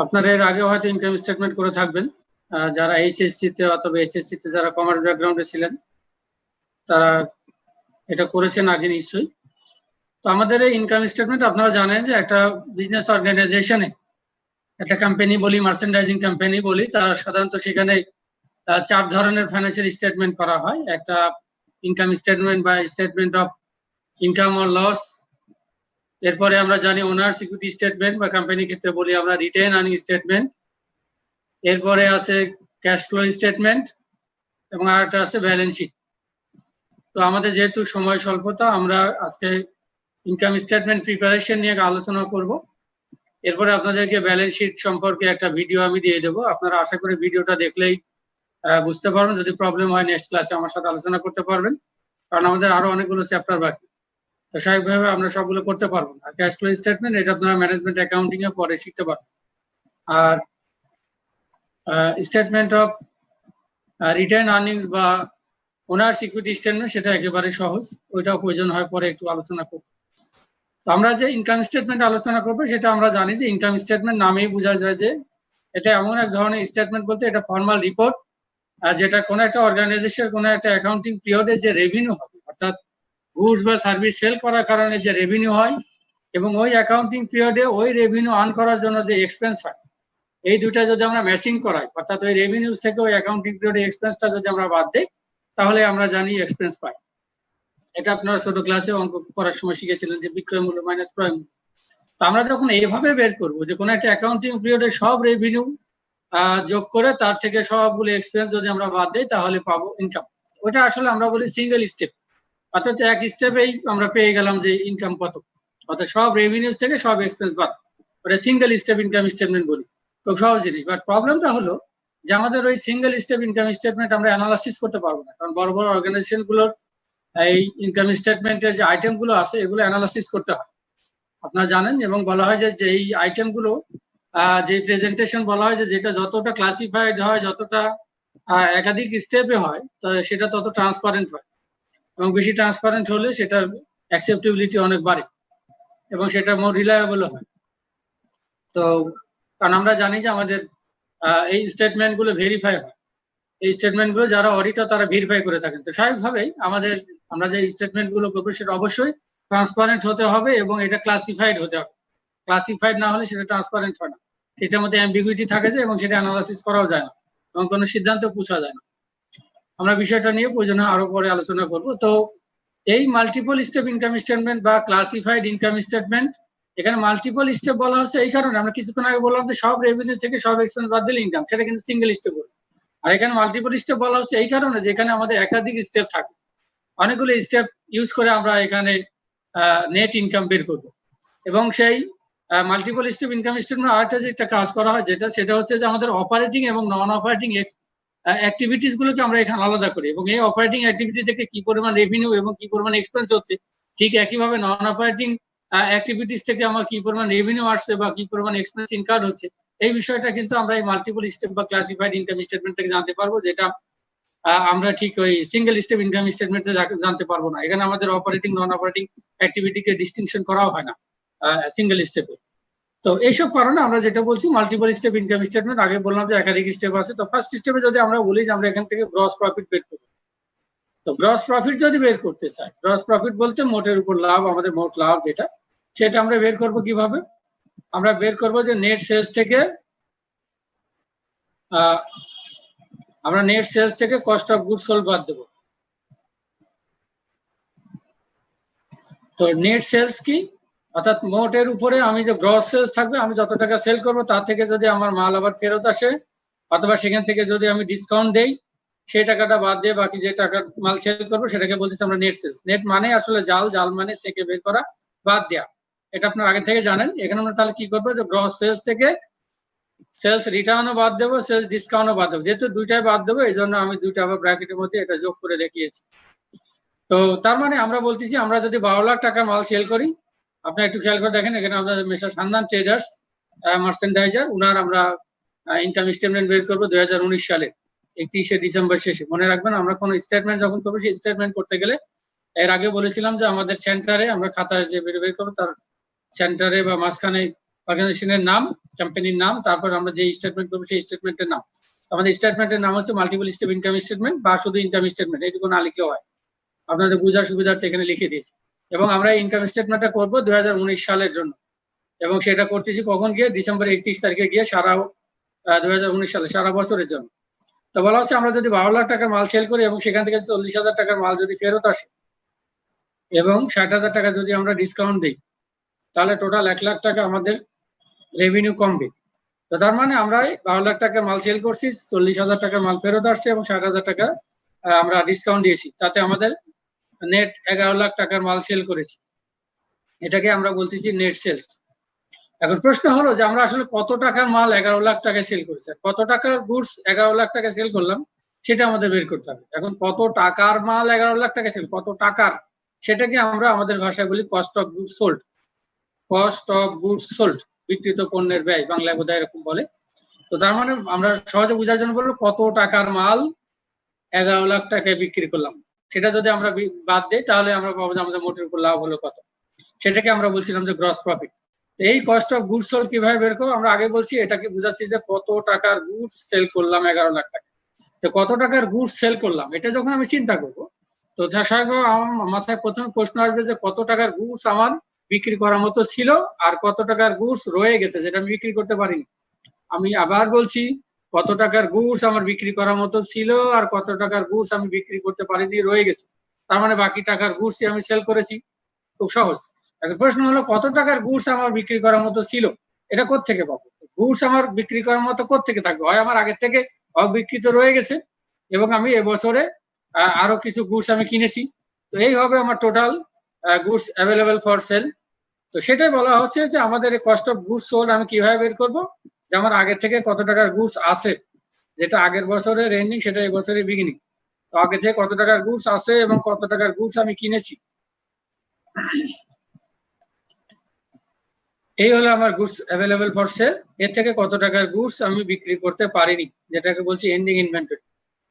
আপনারা এর আগেও হয়তো ইনকাম স্টেটমেন্ট করে থাকবেন, যারা এইচএসসি তে অথবা এসএসসি তে যারা কমার্স ব্যাকগ্রাউন্ডে ছিলেন তারা এটা করেছেন আগে নিশ্চয়ই। তো আমাদের এই ইনকাম স্টেটমেন্ট আপনারা জানেন যে একটা বিজনেস অর্গানাইজেশনে, একটা কোম্পানি বলি, মার্চেন্ডাইজিং কোম্পানি বলি, তার সাধারণত সেখানে 4 ধরনের ফাইন্যান্সিয়াল স্টেটমেন্ট করা হয়। একটা ইনকাম স্টেটমেন্ট বা statement of income or loss, এরপরে আমরা জানি ওনার্স ইকুইটি স্টেটমেন্ট বা কোম্পানির ক্ষেত্রে বলি আমরা রিটেন আর্নিং স্টেটমেন্ট, এরপরে আছে ক্যাশ ফ্লো স্টেটমেন্ট এবং আরেকটা আছে ব্যালেন্স শিট। তো আমাদের যেহেতু সময় স্বল্পতা, আমরা আজকে ইনকাম স্টেটমেন্ট প্রিপারেশন নিয়ে আলোচনা করব। এরপরে আপনাদেরকে ব্যালেন্স শিট সম্পর্কে একটা ভিডিও আমি দিয়ে দেবো, আপনারা আশা করি ভিডিওটা দেখলেই বুঝতে পারবেন। যদি প্রবলেম হয় নেক্সট ক্লাসে আমার সাথে আলোচনা করতে পারবেন, কারণ আমাদের আরো অনেকগুলো চ্যাপ্টার বাকি। তো স্বাভাবিকভাবে আমরা সবগুলো করতে পারবো না। ক্যাশ ফ্লো স্টেটমেন্ট এটা আপনারা ম্যানেজমেন্ট অ্যাকাউন্টিং এ পরে শিখতে পারবেন। আর স্টেটমেন্ট অফ রিটার্ন আর্নিংস বা ওনার্স ইকুইটি স্টেটমেন্ট সেটা একেবারে সহজ, ওইটাও প্রয়োজন হয় পরে একটু আলোচনা করব। তো আমরা যে ইনকাম স্টেটমেন্ট আলোচনা করবো সেটা আমরা জানি যে ইনকাম স্টেটমেন্ট নামেই বোঝা যায় যে এটা এমন এক ধরনের স্টেটমেন্ট, বলতে এটা ফর্মাল রিপোর্ট যেটা কোনো একটা অর্গানাইজেশনের কোনো একটা অ্যাকাউন্টিং পিরিয়ডে যে রেভিনিউ হবে, অর্থাৎ গুডস বা সার্ভিস সেল করার কারণে যে রেভিনিউ হয় এবং ওই অ্যাকাউন্টিং পিরিয়ডে ওই রেভিনিউ আর্ন করার জন্য যে এক্সপেন্স হয়, এই দুটা যদি আমরা ম্যাচিং করাই, অর্থাৎ ওই রেভিনিউ থেকে ওই অ্যাকাউন্টিং পিরিয়ডে এক্সপেন্সটা যদি আমরা বাদ দিই, তাহলে আমরা জানি এক্সপেন্স পাই। এটা আপনারা ছোট ক্লাসে অঙ্ক করার সময় শিখেছিলেন যে বিক্রয় মূল্য মাইনাস ক্রয় মূল্য। তো আমরা যখন এইভাবে বের করবো যে কোনো একটা অ্যাকাউন্টিং পিরিয়ডে সব রেভিনিউ যোগ করে তার থেকে সবগুলো এক্সপেন্স যদি আমরা বাদ দিই তাহলে পাবো ইনকাম। ওটা আসলে আমরা বলি সিঙ্গেল স্টেপ, অর্থাৎ এক স্টেপেই আমরা পেয়ে গেলাম যে ইনকাম কত, অর্থাৎ সব রেভিনিউজ থেকে সব এক্সপেন্স বাদ, ওটা সিঙ্গেল স্টেপ ইনকাম স্টেটমেন্ট বলি। খুব সহজ জিনিস, বাট প্রবলেমটা হলো যে আমাদের ওই সিঙ্গেল স্টেপ ইনকাম স্টেটমেন্ট আমরা অ্যানালাইসিস করতে পারবো না, কারণ বড় বড় অর্গানাইজেশন গুলোর এই ইনকাম স্টেটমেন্টের যে আইটেম গুলো আছে এগুলো অ্যানালাইসিস করতে হয়, আপনারা জানেন। এবং বলা হয় যে এই আইটেম গুলো যে প্রেজেন্টেশন বলা হয় যে যেটা যতটা ক্লাসিফাইড হয়, যতটা একাধিক স্টেপে হয়, তো সেটা তত ট্রান্সপারেন্ট হয় এবং বেশি ট্রান্সপারেন্ট হলে সেটার অ্যাকসেপ্টেবিলিটি অনেক বাড়ে এবং সেটা মোর রিলায়েবল হয়। তো কারণ আমরা জানি যে আমাদের এই স্টেটমেন্ট গুলো ভেরিফাই হয়, এই স্টেটমেন্ট গুলো যারা অডিটর তারা ভেরিফাই করে থাকেন। তো স্বাভাবিকভাবেই আমরা যে স্টেটমেন্ট গুলো করবো সেটা অবশ্যই ট্রান্সপারেন্ট হতে হবে এবং এটা ক্লাসিফাইড হতে হবে। ক্লাসিফাইড না হলে সেটা ট্রান্সপারেন্ট হয় না, সেটার মধ্যে অ্যাম্বিগুইটি থাকে যায় এবং সেটা অ্যানালাইসিস করাও যায় না এবং কোনো সিদ্ধান্ত পৌঁছা যায় না। আমরা বিষয়টা নিয়ে প্রয়োজনে আরো পরে আলোচনা করব। তো এই মাল্টিপল স্টেপ ইনকাম স্টেটমেন্ট বা ক্লাসিফাইড ইনকাম স্টেটমেন্ট, এখানে মাল্টিপল স্টেপ বলা হচ্ছে এই কারণে, আমরা কিছুক্ষণ আগে বললাম যে সব রেভিনিউ থেকে সব এক্সপেন্স বাদ দিলে ইনকাম, সেটা কিন্তু সিঙ্গেল স্টেপ বলে। আর এখানে মাল্টিপল স্টেপ বলা হচ্ছে এই কারণে যে এখানে আমাদের একাধিক স্টেপ থাকে, অনেকগুলো স্টেপ ইউজ করে আমরা এখানে নেট ইনকাম বের করব। এবং সেই মাল্টিপল স্টেপ ইনকাম স্টেটমেন্ট আরেকটা যেটা কাজ করা হয় সেটা হচ্ছে যে আমাদের অপারেটিং এবং নন অপারেটিং অ্যাক্টিভিটিস গুলোকে আমরা এখানে আলাদা করি এবং এই অপারেটিং অ্যাক্টিভিটি থেকে কি পরিমাণ রেভিনিউ এবং কি পরিমাণ এক্সপেন্স হচ্ছে, ঠিক একইভাবে নন অপারেটিং অ্যাক্টিভিটিস থেকে আমার কি পরিমাণ রেভিনিউ আসছে বা কি পরিমাণ এক্সপেন্স ইনকার হচ্ছে, এই বিষয়টা কিন্তু আমরা এই মাল্টিপল স্টেপ বা ক্লাসিফাইড ইনকাম স্টেটমেন্ট থেকে জানতে পারবো, যেটা আমরা ঠিক ওই সিঙ্গেল স্টেপ ইনকাম স্টেটমেন্টে জানতে পারবো না। এখানে আমাদের অপারেটিং নন অপারেটিং অ্যাক্টিভিটিকে ডিস্টিংশন করাও হয় না সিঙ্গেল স্টেপে। তো এইসব কারণে আমরা যেটা বলছি মাল্টিপল স্টেপ ইনকাম স্টেটমেন্ট, আগে বললাম যে একাধিক স্টেপ আছে। তো ফার্স্ট স্টেপে যদি আমরা বলি যে আমরা এখান থেকে গ্রস প্রফিট বের করব, তো গ্রস প্রফিট যদি বের করতে চাই, গ্রস প্রফিট বলতে মোটের উপর লাভ, আমাদের মোট লাভ যেটা, সেটা আমরা বের করব কিভাবে? আমরা বের করব যে নেট সেলস থেকে আমরা নেট সেলস থেকে কস্ট অফ গুডস সোল্ড বাদ দেব। তো নেট সেলস কি, অর্থাৎ মোটের উপরে আমি যে গ্রস সেলস থাকবে, আমি যত টাকা সেল করবো তার থেকে যদি আমার মাল আবার ফেরত আসে অথবা সেখান থেকে যদি আমি ডিসকাউন্ট দেই, সেই টাকাটা বাদ দিয়ে বাকি যে টাকা মাল সেল করবো সেটাকে বলতেছি আমরা নেট সেলস। নেট মানে আসলে জাল, জাল মানে সেকে বের করা, বাদ দেওয়া, এটা আপনারা আগে থেকে জানেন। এখানে আমরা তাহলে কি করবো, যে গ্রস সেলস থেকে সেলস রিটার্নও বাদ দেবো, সেলস ডিসকাউন্টও বাদ দেবো। যেহেতু দুইটাই বাদ দেবো এই জন্য আমি দুইটা আবার ব্র্যাকেটের মধ্যে এটা যোগ করে দেখিয়েছি। তো তার মানে আমরা বলতেছি আমরা যদি 12 লাখ টাকার মাল সেল করি, আপনি একটু খেয়াল করে দেখেন, এখানে আমাদের মিস্টার সান্দান ট্রেডার্স মার্চেন্ডাইজার, উনার আমরা ইনকাম স্টেটমেন্ট বের করবো 2019 সালে 31শে ডিসেম্বর শেষে। মনে রাখবেন আমরা কোনো স্টেটমেন্ট যখন করবো সেই স্টেটমেন্ট করতে গেলে এর আগে বলেছিলাম যে আমাদের সেন্টারে আমরা খাতায় যে বের করবো তার সেন্টারে বা মাঝখানে অর্গানাইজেশনের নাম, কোম্পানির নাম, তারপর আমরা যে স্টেটমেন্ট করবো সেই স্টেটমেন্টের নাম। আমাদের স্টেটমেন্টের নাম হচ্ছে মাল্টিপল স্টেপ ইনকাম স্টেটমেন্ট বা শুধু ইনকাম স্টেটমেন্ট, এইটুকু না লিখলেও হয়, আপনাদের বোঝার সুবিধার্থে এখানে লিখে দিয়েছি। এবং আমরা ইনকাম স্টেটমেন্টটা করবো 2019 সালের জন্য, এবং সেটা করতেছি কখন গিয়ে, ডিসেম্বর 31 তারিখে গিয়ে সারা 2019 সালে সারা বছরের জন্য। তো বলা হচ্ছে আমরা যদি 12 লাখ টাকার মাল সেল করি এবং সেখান থেকে 40,000 টাকার মাল যদি ফেরত আসে এবং 60,000 টাকা যদি আমরা ডিসকাউন্ট দিই, তাহলে টোটাল 1 লাখ টাকা আমাদের রেভিনিউ কমবে। তো তার মানে আমরা 12 লাখ টাকার মাল সেল করছি, 40,000 টাকার মাল ফেরত আসছে এবং 60,000 টাকা আমরা ডিসকাউন্ট দিয়েছি, তাতে আমাদের নেট 11 লাখ টাকার মাল সেল করেছি। এটাকে আমরা বলতেছি নেট সেলস। এখন প্রশ্ন হলো যে আমরা আসলে কত টাকার মাল 11 লাখ টাকায় সেল করেছি, কত টাকার গুডস 11 লাখ টাকায় সেল করলাম সেটা আমাদের বের করতে হবে। এখন কত টাকার মাল 11 লাখ টাকা সেল, কত টাকার, সেটাকে আমরা আমাদের ভাষায় বলি cost of goods sold. Cost of goods sold, বিক্রিত পণ্যের ব্যয়, বাংলায় বোধহয় এরকম বলে। তো তার মানে আমরা সহজে বোঝার জন্য বলবো কত টাকার মাল 11 লাখ টাকায় বিক্রি করলাম, সেটা যদি আমরা বাদ দিই তাহলে আমরা পাবো যে আমাদের মোটের উপর লাভ হলো কত, সেটাকে আমরা বলছিলাম যে গ্রস প্রফিট। তো এই কস্ট অফ গুডস সোল্ড কিভাবে বের করবো, আমরা আগে বলছি এটাকে বোঝাচ্ছি যে কত টাকার গুডস সেল করলাম 11 লাখ টাকা। তো কত টাকার গুডস সেল করলাম এটা যখন আমি চিন্তা করবো, তো স্বাভাবিকভাবে আমার মাথায় প্রথমে প্রশ্ন আসবে যে কত টাকার গুডস আমার বিক্রি করার মতো ছিল আর কত টাকার গুডস রয়ে গেছে যেটা আমি বিক্রি করতে পারিনি। আমি আবার বলছি, কত টাকার গুডস আমার বিক্রি করার মতো ছিল আর কত টাকার গুডস আমি বিক্রি করতে পারিনি, রয়ে গেছে, তার মানে বাকি টাকার গুডসই আমি সেল করেছি। খুব সহজ। এখন প্রশ্ন হলো কত টাকার গুডস আমার বিক্রি করার মতো ছিল, এটা কোত্থেকে পাবো? গুডস আমার বিক্রি করার মতো কোত্থেকে থাকবে, হয় আমার আগের থেকে অবিকৃত রয়ে গেছে এবং আমি এবছরে আরো কিছু গুডস আমি কিনেছি। তো এই হবে আমার total goods available for sale. তো সেটাই বলা হচ্ছে যে আমাদের কস্ট অফ গুডস সোল্ড আমি কিভাবে বের করবো, যে আমার আগের থেকে কত টাকার গুডস আছে, যেটা আগের বছরের এন্ডিং সেটা এই বছরের বিগিনিং। তো আগে থেকে কত টাকার গুডস আছে এবং কত টাকার গুডস আমি কিনেছি, এই হলো আমার গুডস অ্যাভেলেবল ফর সেল। এর থেকে কত টাকার গুডস আমি বিক্রি করতে পারিনি, যেটাকে বলছি এন্ডিং ইনভেন্টরি।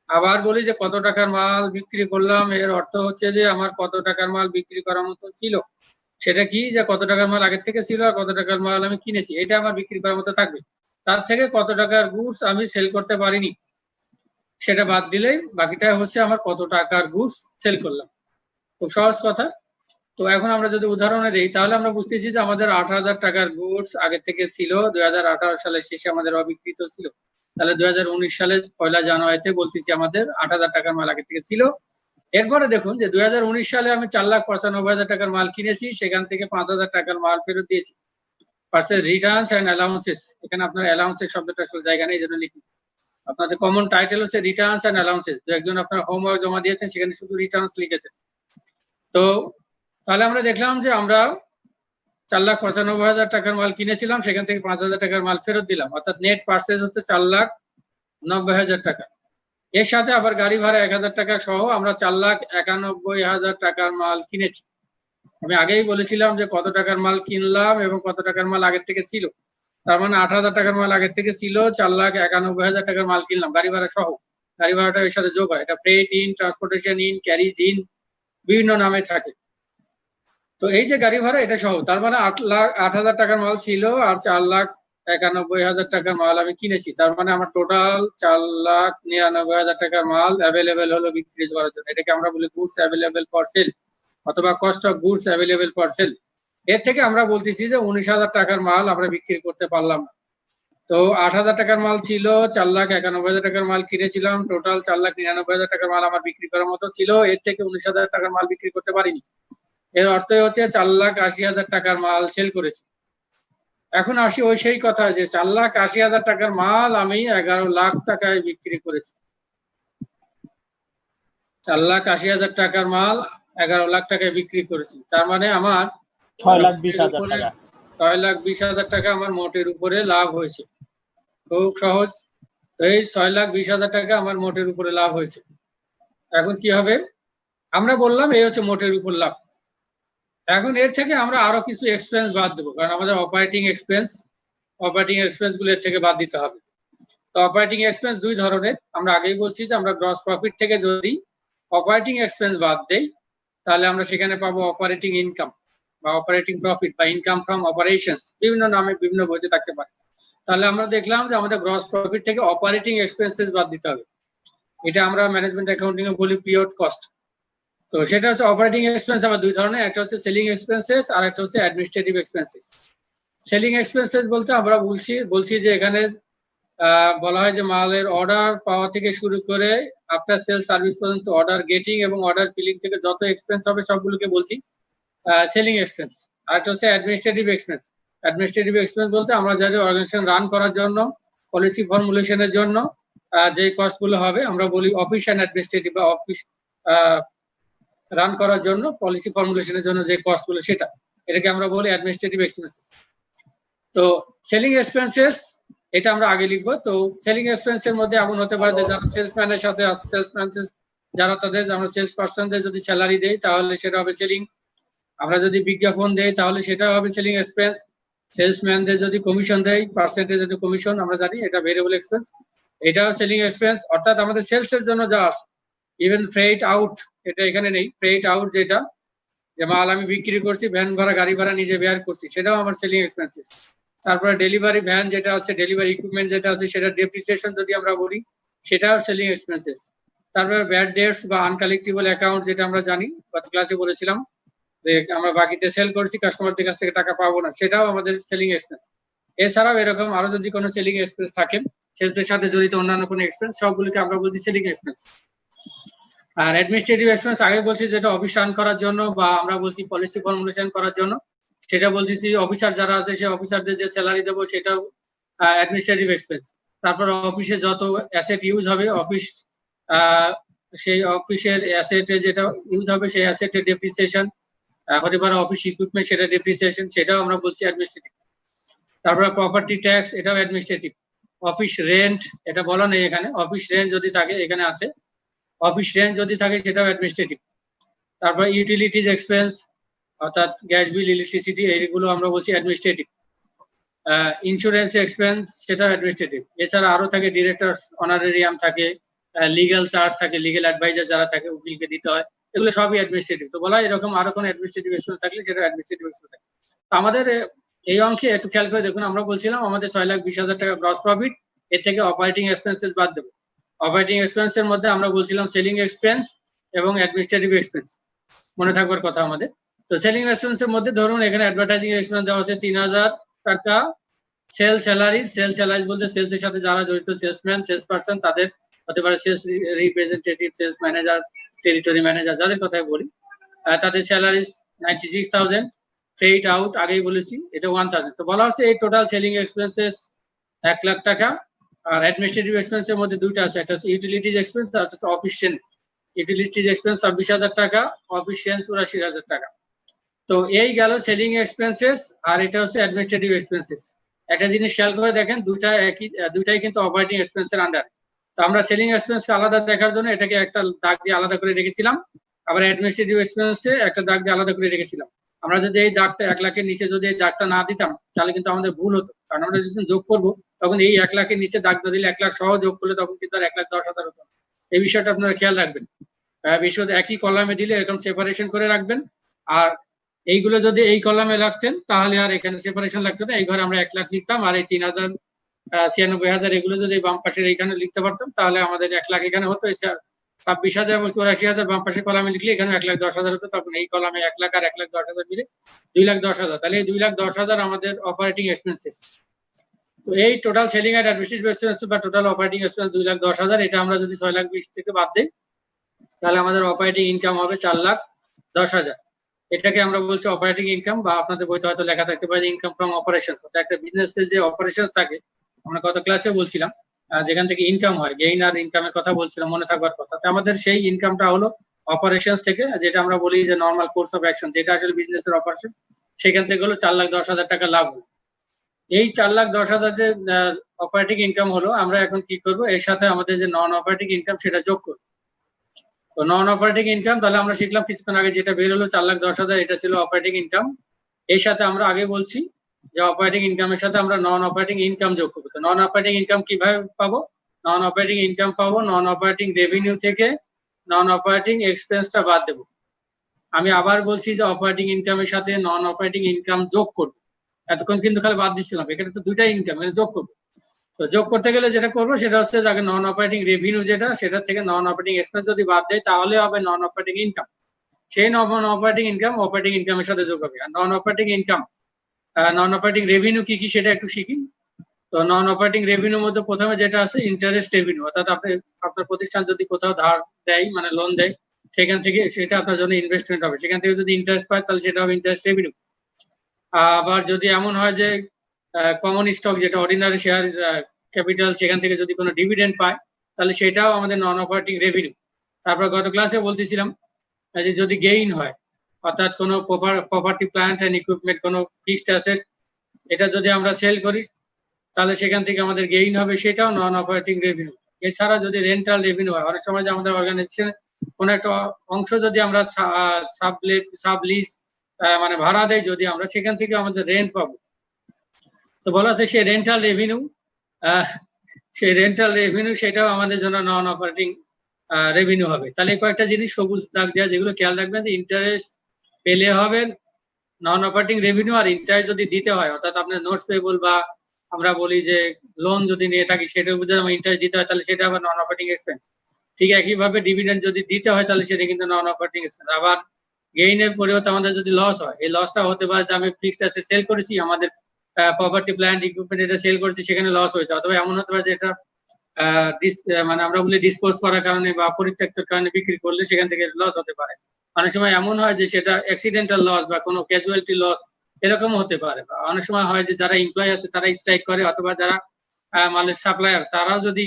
আবার বলি যে কত টাকার মাল বিক্রি করলাম, এর অর্থ হচ্ছে যে আমার কত টাকার মাল বিক্রি করার মতো ছিল, সেটা কি, যে কত টাকার মাল আগের থেকে ছিল আর কত টাকার মাল আমি কিনেছি, এটা আমার বিক্রি করার মতো থাকবে। তার থেকে কত টাকার গুডস আমি সেল করতে পারিনি সেটা বাদ দিলেই বাকিটা হচ্ছে আমার কত টাকার গুডস সেল করলাম। খুব সহজ কথা। তো এখন আমরা যদি উদাহরণে দিই তাহলে আমরা বুঝতেছি যে আমাদের 8,000 টাকার গুডস আগে থেকে ছিল, 2018 সালের শেষে আমাদের অবিকৃত ছিল। তাহলে 2019 সালের 1 জানুয়ারিতে বলতেছি আমাদের 8,000 টাকার মাল আগে থেকে ছিল। এরপরে দেখুন যে 2019 সালে আমি 4,95,000 টাকার মাল কিনেছি, সেখান থেকে 5,000 টাকার মাল ফেরত দিয়েছি। পার্সেল রিটার্নস এন্ড অ্যালাউন্সেস, এখানে আপনার অ্যালাউন্সেস শব্দটা আসলে জায়গা নেই, এই জন্য লিখি। আপনাদের কমন টাইটেল হচ্ছে রিটার্নস এন্ড অ্যালাউন্সেস। একজন আপনার হোমওয়ার্ক জমা দিয়েছেন, সেখানে শুধু রিটার্নস লিখেছেন। তো তাহলে আমরা দেখলাম যে আমরা 4,95,000 টাকার মাল কিনেছিলাম, সেখান থেকে 5,000 টাকার মাল ফেরত দিলাম, অর্থাৎ নেট পার্সেস হচ্ছে 4,90,000 টাকা। এর সাথে আবার গাড়ি ভাড়া 1,000 টাকা সহ আমরা 4,91,000 টাকার মাল কিনেছি। আমি আগেই বলেছিলাম যে কত টাকার মাল কিনলাম এবং কত টাকার মাল আগের থেকে ছিল, তার মানে 8,000 টাকার মাল আগের থেকে ছিল, 4,91,000 টাকার মাল কিনলাম গাড়ি ভাড়া সহ। গাড়ি ভাড়াটা এর সাথে যোগ হয়, এটা freight in, transportation in, carriage in, বিভিন্ন নামে থাকে। তো এই যে গাড়ি ভাড়া এটা সহ, তার মানে 8,000 টাকার মাল ছিল আর 4,91,000 টাকার মাল আমি কিনেছি, তার মানে আমার টোটাল 4,99,000 টাকার মাল অ্যাভেলেবেল হলো বিক্রি করার জন্য। এটাকে আমরা বলি গুডস অ্যাভেলেবেল ফর সেল অথবা cost of goods available for sale. এর থেকে আমরা বলতেছি যে 19,000 টাকার মাল আমরা বিক্রি করতে পারলাম না। তো 8,000 টাকার মাল ছিল, 4,91,000 টাকার মাল কিনেছিলাম, টোটাল 4,99,000 টাকার মাল আমার বিক্রি করার মতো ছিল, এর থেকে 19,000 টাকার মাল বিক্রি করতে পারিনি। এর অর্থ হচ্ছে 4,80,000 টাকার মাল সেল করেছি। এখন আসি ওই সেই কথা যে 4,80,000 টাকার মাল আমি 11 লাখ টাকায় বিক্রি করেছি। 4,80,000 টাকার মাল 11 লাখ টাকায় বিক্রি করেছি, তার মানে আমার 6,20,000 টাকা আমার মোটের উপরে লাভ হয়েছে। খুব সহজ। এই 6,20,000 টাকা আমার মোটের উপরে লাভ হয়েছে। এখন কি হবে, আমরা বললাম এই হচ্ছে মোটের উপর লাভ। এখন এর থেকে আমরা আরো কিছু এক্সপেন্স বাদ দেবো, কারণ আমাদের অপারেটিং এক্সপেন্স গুলো এর থেকে বাদ দিতে হবে। তো অপারেটিং এক্সপেন্স দুই ধরনের, আমরা আগেই বলছি যে আমরা গ্রস প্রফিট থেকে যদি অপারেটিং এক্সপেন্স বাদ দেই তাহলে আমরা সেখানে পাবো অপারেটিং ইনকাম। বা অপারেটিং প্রফিট বা ইনকাম ফ্রম অপারেশনস বিভিন্ন নামে বিভিন্ন বইতে থাকতে পারে। তাহলে আমরা দেখলাম যে আমাদের গ্রস প্রফিট থেকে অপারেটিং এক্সপেন্সেস বাদ দিতে হবে। এটা আমরা ম্যানেজমেন্ট অ্যাকাউন্টিং এ বলি পিরিয়ড কস্ট। তো সেটা হচ্ছে অপারেটিং এক্সপেন্স আবার দুই ধরনের, একটা হচ্ছে সেলিং এক্সপেন্সেস আর একটা হচ্ছে অ্যাডমিনিস্ট্রেটিভ এক্সপেন্সেস। সেলিং এক্সপেন্সেস বলতে আমরা বলছি যে এখানে বলা হয় যে মালের অর্ডার পাওয়া থেকে শুরু করে আফটার সেল সার্ভিস পর্যন্ত অর্ডার গেটিং এবং অর্ডার ফিলিং থেকে যত এক্সপেন্স হবে সবগুলোকে বলছি সেলিং এক্সপেন্স। আর একটা হচ্ছে অ্যাডমিনিস্ট্রেটিভ এক্সপেন্স। অ্যাডমিনিস্ট্রেটিভ এক্সপেন্স বলতে আমরা যাদের অর্গানাইজেশন রান করার জন্য পলিসি ফর্মুলেশনের জন্য যে কস্টগুলো হবে আমরা বলি অফিস অ্যান্ড অ্যাডমিনিস্ট্রেটিভ বা অফিস রান করার জন্য পলিসি ফর্মুলেশনের জন্য যে কস্টগুলো সেটা এটাকে আমরা বলি অ্যাডমিনিস্ট্রেটিভ এক্সপেন্সেস। তো সেলিং এক্সপেন্সেস এটা আমরা আগে লিখবো। তো সেলিং এক্সপেন্সের মধ্যে এমন হতে পারে যে যারা সেলসম্যানের সাথে সেলসম্যান যারা তাদের আমরা সেলস পার্সনদের যদি স্যালারি দেই তাহলে সেটা হবে সেলিং। আমরা যদি বিজ্ঞাপন দেই তাহলে সেটা হবে সেলিং এক্সপেন্স। সেলসম্যানদের যদি কমিশন দেই পার্সেন্টেজ যদি কমিশন আমরা জানি এটা ভেরিয়েবল এক্সপেন্স, এটাও সেলিং এক্সপেন্স। অর্থাৎ আমাদের সেলসের জন্য যা ইভেন ফ্রেট আউট এটা এখানে নেই, ফ্রেট আউট যেটা যে মাল আমি বিক্রি করছি ভ্যান ভাড়া গাড়ি ভাড়া নিজে বেয়ার করছি সেটাও আমার সেলিং এক্সপেন্সেস। তারপরে ডেলিভারি ভ্যান যেটা আছে ডেলিভারি ইকুইপমেন্ট যেটা আছে সেটা ডেপ্রিসিয়েশন যদি আমরা বলি সেটাও সেলিং এক্সপেন্সেস। তারপরে ব্যাড ডেটস বা আনকালেক্টেবল অ্যাকাউন্ট যেটা আমরা জানি গত ক্লাসে বলেছিলাম যে আমরা বাকিতে সেল করছি কাস্টমারদের কাছ থেকে টাকা পাবো না সেটাও আমাদের সেলিং এক্সপেন্স। এছাড়াও এরকম আরো যদি কোনো সেলিং এক্সপেন্স থাকে সেলসের সাথে জড়িত অন্যান্য কোনো এক্সপেন্স সবগুলোকে আমরা বলছি সেলিং এক্সপেন্স। আর অ্যাডমিনিস্ট্রেটিভ এক্সপেন্স আগে বলছি যেটা অফিস রান করার জন্য বা আমরা বলছি পলিসি ফর্মুলেশন করার জন্য সেটা বলতেছি অফিসার যারা আছে সেই অফিসারদের যে স্যালারি দেবো সেটাও অ্যাডমিনিস্ট্রেটিভ এক্সপেন্স। তারপর অফিসে যত অ্যাসেট ইউজ হবে অফিস সেই অফিসের অ্যাসেটে যেটা ইউজ হবে সেই অ্যাসেটের ডেপ্রিসিয়েশন হতে পারে, অফিস ইকুইপমেন্ট সেটা ডেপ্রিসিয়েশন সেটাও আমরা বলছি অ্যাডমিনিস্ট্রেটিভ। তারপরে প্রপার্টি ট্যাক্স এটাও অ্যাডমিনিস্ট্রেটিভ। অফিস রেন্ট এটা বলা নেই এখানে, অফিস রেন্ট যদি থাকে এখানে আছে, অফিস রেন্ট যদি থাকে সেটাও অ্যাডমিনিস্ট্রেটিভ। তারপর ইউটিলিটিজ এক্সপেন্স অর্থাৎ গ্যাস বিল ইলেকট্রিসিটি এইগুলো আমরা বলছি অ্যাডমিনিস্ট্রেটিভ। ইন্স্যুরেন্স এক্সপেন্স সেটা অ্যাডমিনিস্ট্রেটিভ। এছাড়া আরো থাকে ডিরেক্টরস অনারেরিয়াম থাকে, লিগ্যাল চার্জ থাকে, লিগ্যাল অ্যাডভাইজার যারা থাকে উকিলকে দিতে হয়, এগুলো সবই অ্যাডমিনিস্ট্রেটিভ। তো বলা হয় এরকম আরো কোনো অ্যাডমিনিস্ট্রেটিভ এক্সপেন্স থাকলে সেটা অ্যাডমিনিস্ট্রেটিভ এক্সপেন্স থাকে। তো আমাদের এই অংশে একটু খেয়াল করে দেখুন, আমরা বলছিলাম আমাদের 6,20,000 টাকা গ্রস প্রফিট, এর থেকে অপারেটিং এক্সপেন্সেস বাদ দেবো। অপারেটিং এক্সপেন্সের মধ্যে আমরা বলছিলাম সেলিং এক্সপেন্স এবং অ্যাডমিনিস্ট্রেটিভ এক্সপেন্স, মনে থাকবার কথা আমাদের। তো সেলিং এক্সপেন্সের মধ্যে ধরুন এখানে অ্যাডভার্টাইজিং এক্সপেন্স দেওয়া হচ্ছে 3,000 টাকা। সেল স্যালারি বলতে সেলসের সাথে যারা জড়িত সেলসম্যান সেলস পারসন তাদের হতে পারে sales representative sales manager territory manager যাদের কথাই বলি তাদের স্যালারি 96,000। ফ্রেট আউট আগেই বলেছি এটা 1,000। তো বলা হচ্ছে এই টোটাল সেলিং এক্সপেন্সেস 1 লাখ টাকা। আর অ্যাডমিনিস্ট্রেটিভ এক্সপেন্সের মধ্যে দুইটা আছে, একটা হচ্ছে ইউটিলিটিজ এক্সপেন্স আর হচ্ছে অফিস রেন্ট। ইউটিলিটিজ এক্সপেন্স 26,000 টাকা, অফিস রেন্ট 84,000 টাকা। তো এই গেল সেলিং এক্সপেন্সেস আর এটা হচ্ছে অ্যাডমিনিস্ট্রেটিভ এক্সপেন্সেস। একটা জিনিস খেয়াল করে দেখেন দুইটাই কিন্তু অপারেটিং এক্সপেন্সের আন্ডার। তো আমরা সেলিং এক্সপেন্সকে আলাদা দেখার জন্য এটাকে একটা দাগ দিয়ে আলাদা করে রেখেছিলাম, আবার অ্যাডমিনিস্ট্রেটিভ এক্সপেন্সকে একটা দাগ দিয়ে আলাদা করে রেখেছিলাম। আমরা যদি এই দাগটা 1 লাখের নিচে যদি এই দাগটা না দিতাম তাহলে কিন্তু আমাদের ভুল হতো, কারণ আমরা যখন যোগ করবো তখন এই 1 লাখের নিচে দাগ না দিলে 1 লাখ সহ যোগ করলে তখন কিন্তু আর 1,10,000 হতো। এই বিষয়টা আপনারা খেয়াল রাখবেন। বিষয় একই কলামে দিলে এরকম সেপারেশন করে রাখবেন, আর এইগুলো যদি এই কলামে রাখতেন তাহলে আর এখানে সেপারেশন লাগতো না। এই ঘরে আমরা 1 লাখ লিখতাম আর এই 3,96,000 এগুলো যদি বাম পাশের এইখানে লিখতে পারতাম তাহলে আমাদের 1 লাখ এখানে হতো, 26,000 এবং 84,000 বাম পাশের কলামে লিখলে এখানে 1,10,000 হতো। তখন এই কলামে 1 লাখ আর 1,10,000 মিলে 2,10,000। তাহলে এই 2,10,000 আমাদের অপারেটিং এক্সপেন্সেস। তো এই total selling and administrative expense বা টোটাল অপারেটিং এক্সপেন্স 2,10,000। এটা আমরা যদি 6,20,000 থেকে বাদ দিই তাহলে আমাদের অপারেটিং ইনকাম হবে 4,10,000। এটাকে আমরা বলছি অপারেটিং ইনকাম, বা আপনাদের বইতে হয়তো লেখা থাকতে পারে ইনকাম ফ্রম অপারেশনস। অর্থাৎ একটা বিজনেসের যে অপারেশনস থাকে আমরা গত ক্লাসে বলছিলাম যেখান থেকে ইনকাম হয়, গেইন আর ইনকামের কথা বলছিলাম, মনে থাকবার কথা। তো আমাদের সেই ইনকামটা হলো অপারেশনস থেকে, যেটা আমরা বলি যে নর্মাল কোর্স অফ অ্যাকশন, যেটা আসলে বিজনেসের অপারেশন, সেখান থেকে হলো 4,10,000 টাকা লাভ হলো। এই 4,10,000 যে অপারেটিং ইনকাম হলো, আমরা এখন কি করব, এর সাথে আমাদের যে নন অপারেটিং ইনকাম সেটা যোগ করব। তো নন অপারেটিং ইনকাম তাহলে আমরা শিখলাম কিছুক্ষণ আগে যেটা বের হলো 4,10,000, এটা ছিল অপারেটিং ইনকাম। এর সাথে আমরা আগে বলছি যে অপারেটিং ইনকামের সাথে আমরা নন অপারেটিং ইনকাম যোগ করবো। তো নন অপারেটিং ইনকাম কিভাবে পাবো? নন অপারেটিং ইনকাম পাবো নন অপারেটিং রেভিনিউ থেকে নন অপারেটিং এক্সপেন্সটা বাদ দেবো। আমি আবার বলছি যে অপারেটিং ইনকামের সাথে নন অপারেটিং ইনকাম যোগ করব। এতক্ষণ কিন্তু খালি বাদ দিচ্ছিলাম, এখানে তো দুইটা ইনকাম, মানে যোগ করবো। তো যোগ করতে গেলে যেটা করবো সেটা হচ্ছে যাকে নন অপারেটিং রেভিনিউ যেটা, সেটা থেকে নন অপারেটিং এক্সপেন্স যদি বাদ দেয় তাহলে হবে নন অপারেটিং ইনকাম। সেই নন অপারেটিং ইনকাম অপারেটিং ইনকামের সাথে যোগ হবে। আর non operating income, non operating revenue কি কি সেটা একটু শিখি। তো নন অপারেটিং রেভিনিউর মধ্যে প্রথমে যেটা আছে ইন্টারেস্ট রেভিনিউ, অর্থাৎ আপনার প্রতিষ্ঠান যদি কোথাও ধার দেয়, মানে লোন দেয়, সেখান থেকে সেটা আপনার জন্য ইনভেস্টমেন্ট হবে, সেখান থেকে যদি ইন্টারেস্ট পায় তাহলে সেটা হবে ইন্টারেস্ট রেভিনিউ। আবার যদি এমন হয় যে কমন স্টক যেটা অর্ডিনারি শেয়ার ক্যাপিটাল, সেখান থেকে যদি কোনো ডিভিডেন্ড পায় তাহলে সেটাও আমাদের নন অপারেটিং রেভিনিউ। তারপর গত ক্লাসে বলতেছিলাম যে যদি গেইন হয়, অর্থাৎ কোনো প্রপার্টি প্ল্যান্ট এন্ড ইকুইপমেন্ট, কোনো ফিক্সড অ্যাসেট, এটা যদি আমরা সেল করি তাহলে সেখান থেকে আমাদের গেইন হবে, সেটাও নন অপারেটিং রেভিনিউ। এছাড়া যদি রেন্টাল রেভিনিউ হয়, অনেক সময় যে আমাদের অর্গানাইজেশন কোনো একটা অংশ যদি আমরা সাবলিজ মানে ভাড়া দেয়, যদি আমরা সেখান থেকে আমাদের রেন্ট পাবো, তো বলা হচ্ছে সেই রেন্টাল রেভিনিউ, সেটাও আমাদের জন্য নন অপারেটিং রেভিনিউ হবে। তাহলে কয়েকটা জিনিস সবুজ দাগ দেওয়া, যেগুলো খেয়াল রাখবেন যে ইন্টারেস্ট পেলে হবে নন অপারেটিং রেভিনিউ, আর ইন্টারেস্ট যদি দিতে হয়, অর্থাৎ আপনার নোটস পেবল বা আমরা বলি যে লোন যদি নিয়ে থাকি সেটার উপর যদি ইন্টারেস্ট দিতে হয় তাহলে সেটা আবার নন অপারেটিং এক্সপেন্স। ঠিক একইভাবে ডিভিডেন্ড যদি দিতে হয় তাহলে সেটা কিন্তু নন অপারেটিং এক্সপেন্স। আবার গেইনের পরিবর্তে আমাদের যদি লস হয়, এই লসটা হতে পারে যে আমি ফিক্সড অ্যাসেট সেল করেছি, আমাদের প্রপার্টি প্ল্যান্ট ইকুইপমেন্ট এটা সেল করেছি, সেখানে লস হয়েছে, অথবা এমন হতে পারে যে এটা মানে আমরা বলি ডিসপোজ করার কারণে বা পরিত্যক্তের কারণে বিক্রি করলে সেখান থেকে লস হতে পারে। অনেক সময় এমন হয় যে সেটা অ্যাক্সিডেন্টাল লস বা কোনো ক্যাজুয়ালিটি লস এরকম হতে পারে। অনেক সময় হয় যে যারা এমপ্লয় আছে তারা স্ট্রাইক করে, অথবা যারা মালের সাপ্লায়ার তারাও যদি